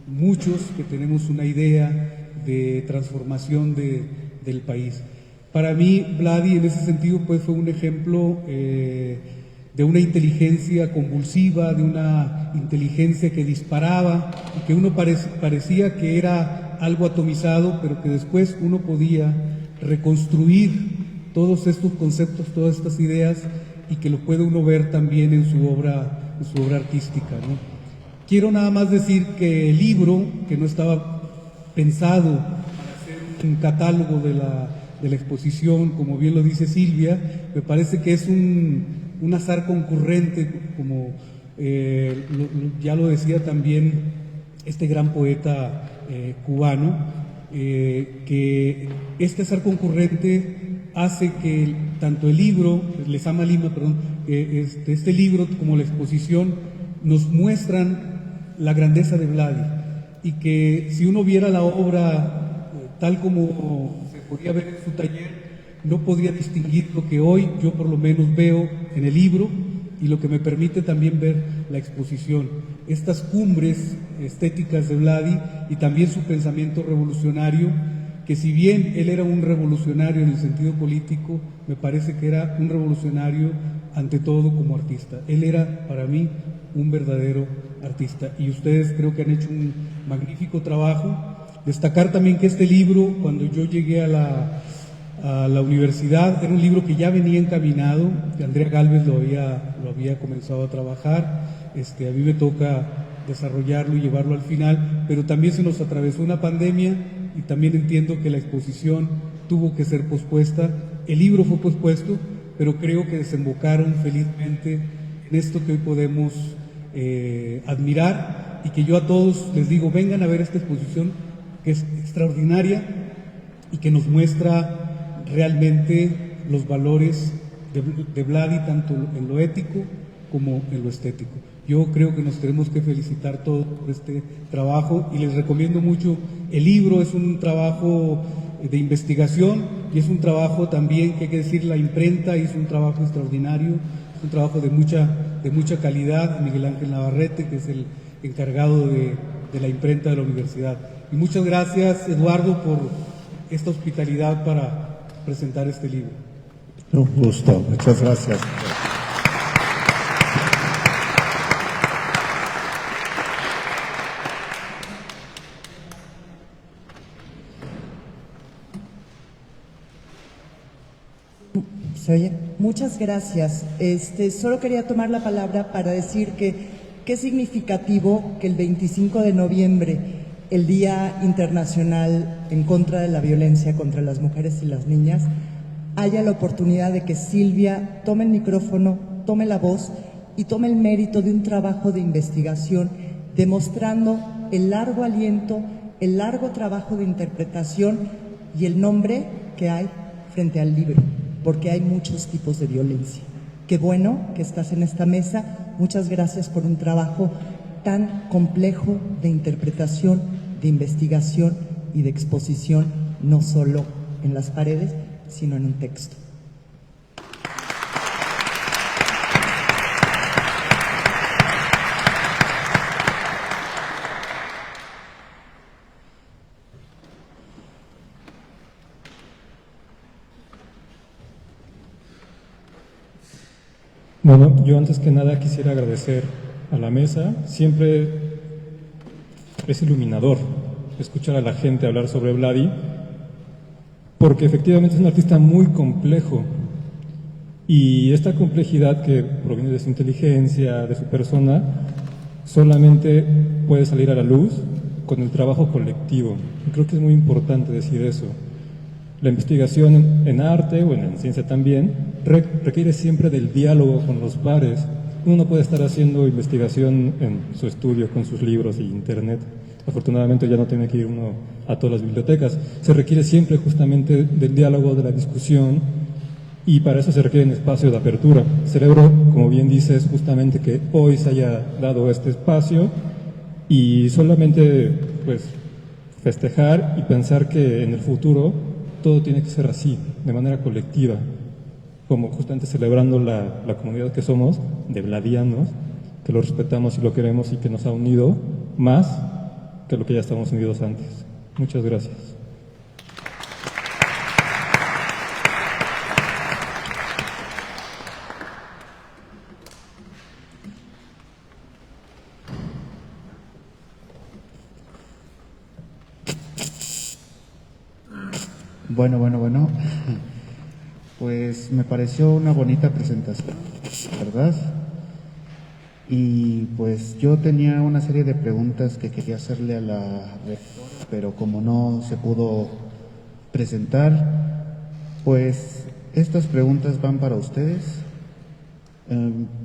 muchos, que tenemos una idea de transformación del país. Para mí, Vladi en ese sentido pues fue un ejemplo de una inteligencia convulsiva, de una inteligencia que disparaba y que uno parecía que era algo atomizado, pero que después uno podía reconstruir todos estos conceptos, todas estas ideas y que lo puede uno ver también en su obra artística, ¿no? Quiero nada más decir que el libro, que no estaba pensado para hacer un catálogo de la exposición, como bien lo dice Silvia, me parece que es un azar concurrente, como ya lo decía también este gran poeta cubano, que este azar concurrente hace que tanto el libro, Les ama Lima, perdón, este libro como la exposición nos muestran la grandeza de Vladi, y que si uno viera la obra tal como se podía ver en su taller, no podría distinguir lo que hoy yo por lo menos veo en el libro y lo que me permite también ver la exposición. Estas cumbres estéticas de Vladi y también su pensamiento revolucionario, que si bien él era un revolucionario en el sentido político, me parece que era un revolucionario ante todo como artista. Él era para mí un verdadero artista, y ustedes creo que han hecho un magnífico trabajo. Destacar también que este libro, cuando yo llegué a la universidad, era un libro que ya venía encaminado, que Andrea Gálvez lo había comenzado a trabajar. A mí me toca desarrollarlo y llevarlo al final, pero también se nos atravesó una pandemia y también entiendo que la exposición tuvo que ser pospuesta. El libro fue pospuesto, pero creo que desembocaron felizmente en esto que hoy podemos admirar, y que yo a todos les digo, vengan a ver esta exposición que es extraordinaria y que nos muestra realmente los valores de Vladi, tanto en lo ético como en lo estético. Yo creo que nos tenemos que felicitar todos por este trabajo, y les recomiendo mucho el libro. Es un trabajo de investigación y es un trabajo también que hay que decir, la imprenta hizo un trabajo extraordinario, es un trabajo de mucha calidad. Miguel Ángel Navarrete, que es el encargado de la imprenta de la universidad. Y muchas gracias, Eduardo, por esta hospitalidad para presentar este libro. Un gusto, muchas gracias. ¿Se oye? Muchas gracias. Solo quería tomar la palabra para decir que qué significativo que el 25 de noviembre, el Día Internacional en contra de la violencia contra las mujeres y las niñas, haya la oportunidad de que Silvia tome el micrófono, tome la voz y tome el mérito de un trabajo de investigación, demostrando el largo aliento, el largo trabajo de interpretación y el nombre que hay frente al libro, porque hay muchos tipos de violencia. Qué bueno que estás en esta mesa. Muchas gracias por un trabajo tan complejo de interpretación, de investigación y de exposición, no solo en las paredes, sino en un texto. Bueno, yo antes que nada quisiera agradecer a la mesa. Siempre es iluminador escuchar a la gente hablar sobre Vladi, porque efectivamente es un artista muy complejo, y esta complejidad que proviene de su inteligencia, de su persona, solamente puede salir a la luz con el trabajo colectivo. Y creo que es muy importante decir eso. La investigación en arte o en ciencia también requiere siempre del diálogo con los pares. Uno no puede estar haciendo investigación en su estudio con sus libros y internet. Afortunadamente ya no tiene que ir uno a todas las bibliotecas. Se requiere siempre justamente del diálogo, de la discusión, y para eso se requiere un espacio de apertura. Celebro, como bien dices, justamente que hoy se haya dado este espacio, y solamente pues festejar y pensar que en el futuro todo tiene que ser así, de manera colectiva, como justamente celebrando la comunidad que somos, de vladianos, que lo respetamos y lo queremos y que nos ha unido más que lo que ya estamos unidos antes. Muchas gracias. Bueno. Pues me pareció una bonita presentación, ¿verdad? Y pues yo tenía una serie de preguntas que quería hacerle a la rectora, pero como no se pudo presentar, pues estas preguntas van para ustedes.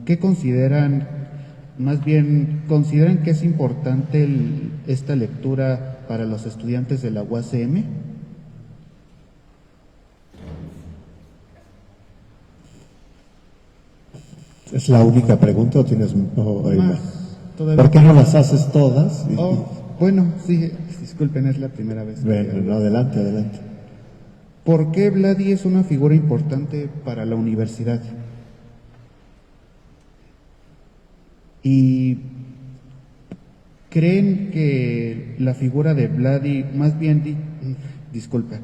¿Qué consideran, más bien, consideran que es importante esta lectura para los estudiantes de la UACM? ¿Es la única pregunta o tienes hay Más, más? todavía. ¿Por qué no las haces todas? Bueno, sí, disculpen, es la primera vez. Bueno, adelante, adelante. ¿Por qué Vladi es una figura importante para la universidad? ¿Y creen que la figura de Vladi, más bien, disculpa,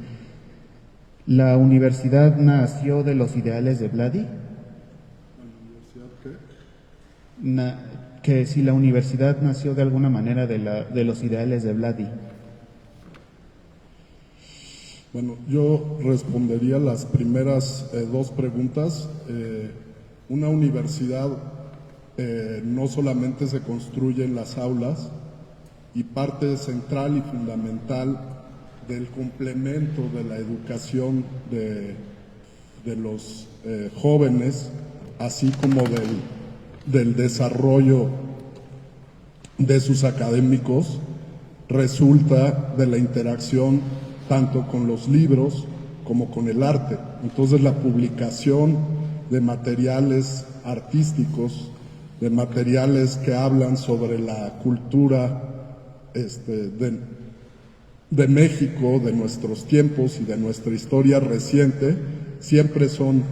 la universidad nació de los ideales de Vladi? Que si la universidad nació de alguna manera de los ideales de Vladi. Bueno, yo respondería las primeras dos preguntas. Una universidad no solamente se construye en las aulas, y parte central y fundamental del complemento de la educación de los jóvenes, así como del desarrollo de sus académicos, resulta de la interacción tanto con los libros como con el arte. Entonces, la publicación de materiales artísticos, de materiales que hablan sobre la cultura de México, de nuestros tiempos y de nuestra historia reciente, siempre son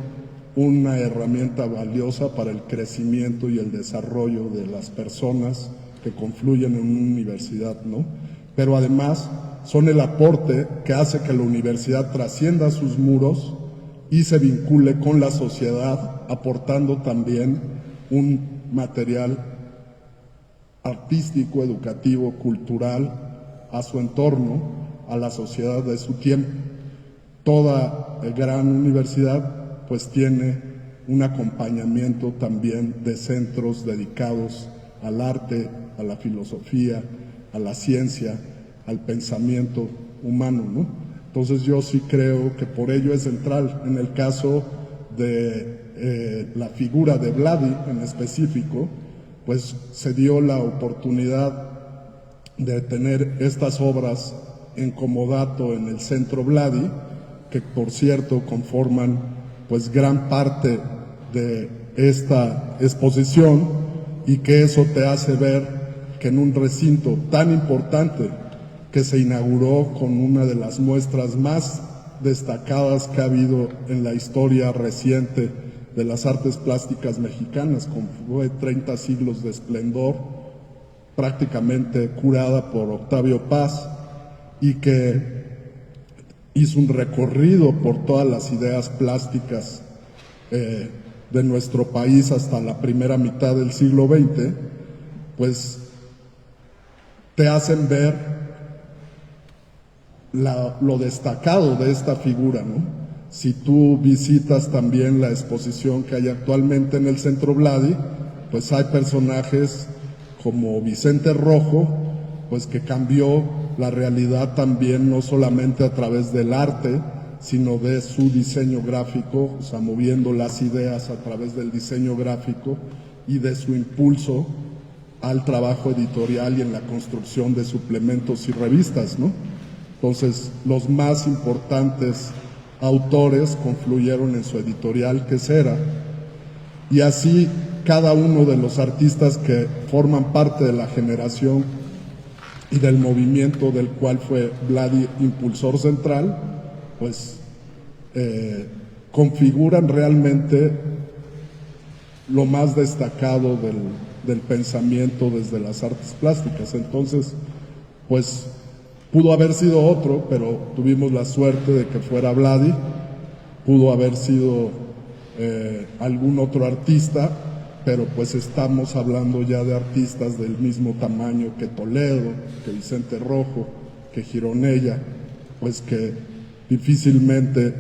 una herramienta valiosa para el crecimiento y el desarrollo de las personas que confluyen en una universidad, ¿no? Pero además son el aporte que hace que la universidad trascienda sus muros y se vincule con la sociedad, aportando también un material artístico, educativo, cultural a su entorno, a la sociedad de su tiempo. Toda gran universidad pues tiene un acompañamiento también de centros dedicados al arte, a la filosofía, a la ciencia, al pensamiento humano, ¿no? Entonces yo sí creo que por ello es central. En el caso de la figura de Vladi en específico, pues se dio la oportunidad de tener estas obras en comodato en el Centro Vladi, que por cierto conforman pues gran parte de esta exposición, y que eso te hace ver que en un recinto tan importante, que se inauguró con una de las muestras más destacadas que ha habido en la historia reciente de las artes plásticas mexicanas, como fue 30 siglos de esplendor, prácticamente curada por Octavio Paz, y que hizo un recorrido por todas las ideas plásticas de nuestro país hasta la primera mitad del siglo XX, pues te hacen ver lo destacado de esta figura, ¿no? Si tú visitas también la exposición que hay actualmente en el Centro Vladi, pues hay personajes como Vicente Rojo, pues que cambió la realidad también, no solamente a través del arte, sino de su diseño gráfico, o sea, moviendo las ideas a través del diseño gráfico y de su impulso al trabajo editorial y en la construcción de suplementos y revistas, ¿no? Entonces, los más importantes autores confluyeron en su editorial, que es Era, y así cada uno de los artistas que forman parte de la generación y del movimiento del cual fue Vladi impulsor central, pues configuran realmente lo más destacado del pensamiento desde las artes plásticas. Entonces, pues pudo haber sido otro, pero tuvimos la suerte de que fuera Vladi. Pudo haber sido algún otro artista, pero pues estamos hablando ya de artistas del mismo tamaño que Toledo, que Vicente Rojo, que Gironella, pues que difícilmente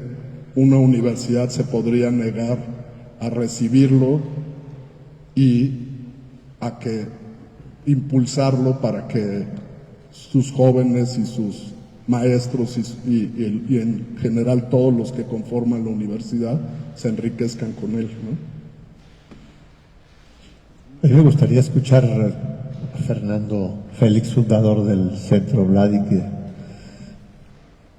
una universidad se podría negar a recibirlo y a que impulsarlo para que sus jóvenes y sus maestros y en general todos los que conforman la universidad se enriquezcan con él, ¿no? A mí me gustaría escuchar a Fernando Félix, fundador del Centro Vladi,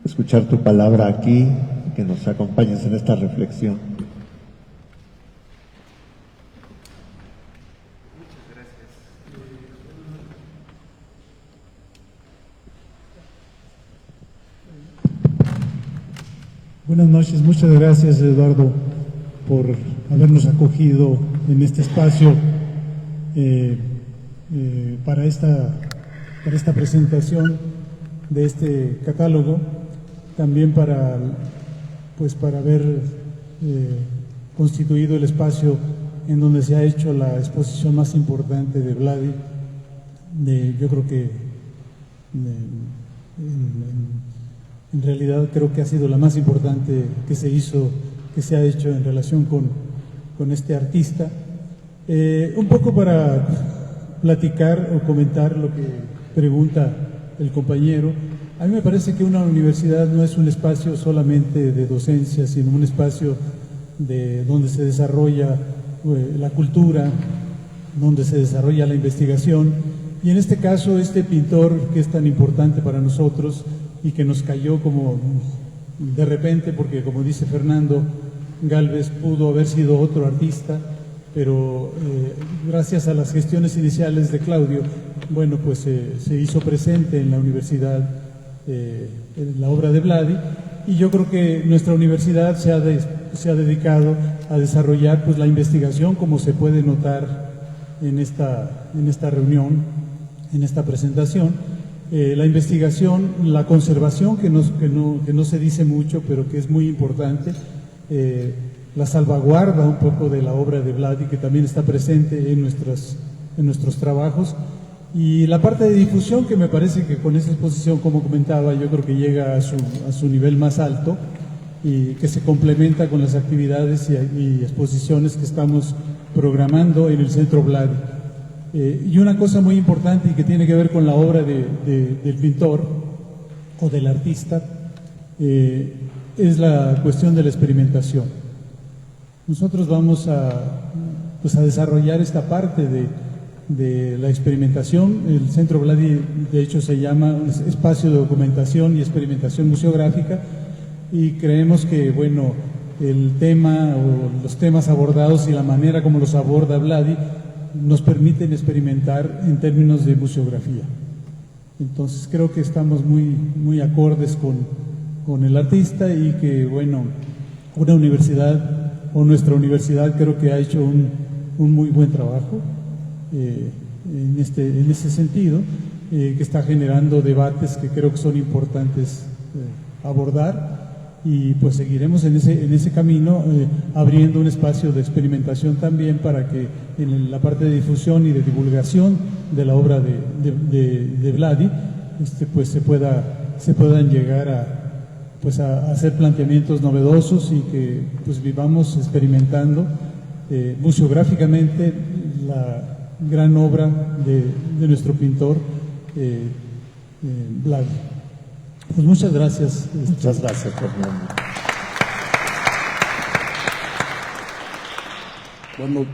escuchar tu palabra aquí, que nos acompañes en esta reflexión. Buenas noches, muchas gracias, Eduardo, por habernos acogido en este espacio para esta presentación de este catálogo, también para haber constituido el espacio en donde se ha hecho la exposición más importante de Vladi, yo creo que en realidad creo que ha sido la más importante que se ha hecho en relación con este artista. Un poco para platicar o comentar lo que pregunta el compañero. A mí me parece que una universidad no es un espacio solamente de docencia, sino un espacio donde se desarrolla la cultura, donde se desarrolla la investigación. Y en este caso, este pintor que es tan importante para nosotros y que nos cayó como de repente, porque como dice Fernando Gálvez, pudo haber sido otro artista, pero gracias a las gestiones iniciales de Claudio, bueno, pues se hizo presente en la universidad en la obra de Vladi, y yo creo que nuestra universidad se ha dedicado a desarrollar pues la investigación, como se puede notar en esta reunión, en esta presentación. La investigación, la conservación, que no se dice mucho, pero que es muy importante, la salvaguarda un poco de la obra de Vladi, que también está presente en nuestros trabajos, y la parte de difusión, que me parece que con esa exposición, como comentaba, yo creo que llega a su nivel más alto, y que se complementa con las actividades y exposiciones que estamos programando en el Centro Vladi. Y una cosa muy importante y que tiene que ver con la obra del pintor o del artista es la cuestión de la experimentación. Nosotros vamos a desarrollar esta parte de la experimentación. El Centro Vladi, de hecho, se llama Espacio de Documentación y Experimentación Museográfica, y creemos que, bueno, el tema o los temas abordados y la manera como los aborda Vladi nos permiten experimentar en términos de museografía. Entonces creo que estamos muy acordes con el artista, y que, bueno, una universidad o nuestra universidad creo que ha hecho un muy buen trabajo en ese sentido, que está generando debates que creo que son importantes abordar. Y pues seguiremos en ese camino, abriendo un espacio de experimentación también, para que en la parte de difusión y de divulgación de la obra de Vladi pues se puedan llegar a hacer planteamientos novedosos, y que pues vivamos experimentando museográficamente la gran obra de nuestro pintor Vladi. Pues muchas gracias. Muchas gracias, Fernando. Bueno,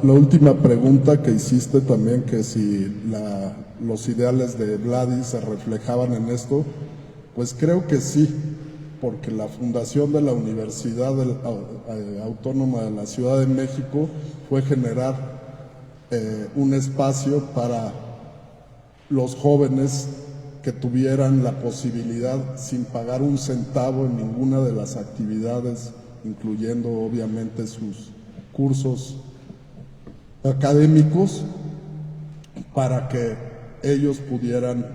la última pregunta que hiciste también, que si los ideales de Vladi se reflejaban en esto, pues creo que sí, porque la fundación de la Universidad Autónoma de la Ciudad de México fue generar un espacio para los jóvenes que tuvieran la posibilidad, sin pagar un centavo en ninguna de las actividades, incluyendo obviamente sus cursos académicos, para que ellos pudieran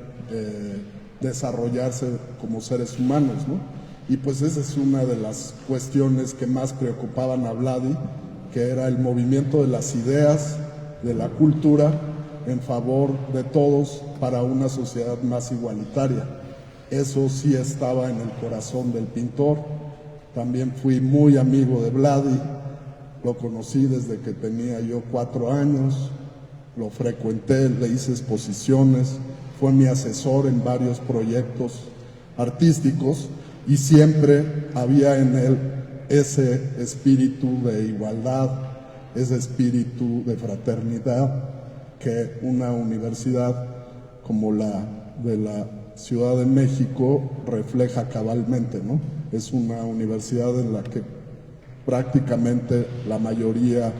desarrollarse como seres humanos, ¿no? Y pues esa es una de las cuestiones que más preocupaban a Vladi, que era el movimiento de las ideas, de la cultura, en favor de todos para una sociedad más igualitaria. Eso sí estaba en el corazón del pintor. También fui muy amigo de Vladi, lo conocí desde que tenía yo 4 años, lo frecuenté, le hice exposiciones, fue mi asesor en varios proyectos artísticos y siempre había en él ese espíritu de igualdad, ese espíritu de fraternidad que una universidad como la de la Ciudad de México refleja cabalmente, ¿no? Es una universidad en la que prácticamente la mayoría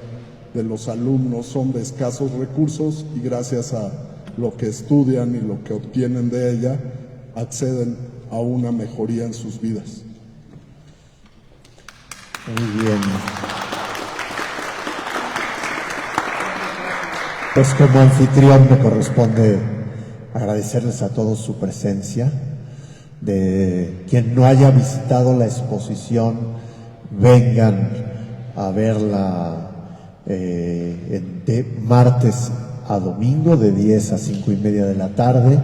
de los alumnos son de escasos recursos y gracias a lo que estudian y lo que obtienen de ella, acceden a una mejoría en sus vidas. Muy bien. Pues como anfitrión me corresponde agradecerles a todos su presencia. De quien no haya visitado la exposición, vengan a verla de martes a domingo de 10 a 5:30 de la tarde.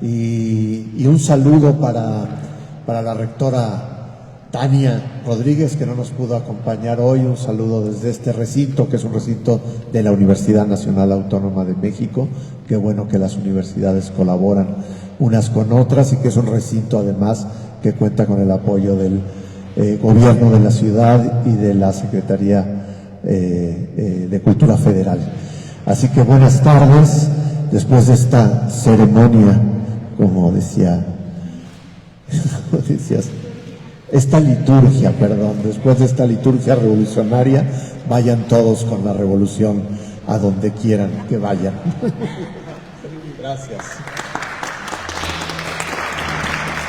Y un saludo para la rectora Tania Rodríguez, que no nos pudo acompañar hoy. Un saludo desde este recinto, que es un recinto de la Universidad Nacional Autónoma de México. Qué bueno que las universidades colaboran unas con otras y que es un recinto además que cuenta con el apoyo del gobierno de la ciudad y de la Secretaría de Cultura Federal. Así que buenas tardes. Después de esta ceremonia, como decías, esta liturgia, después de esta liturgia revolucionaria, vayan todos con la revolución a donde quieran que vayan. Gracias.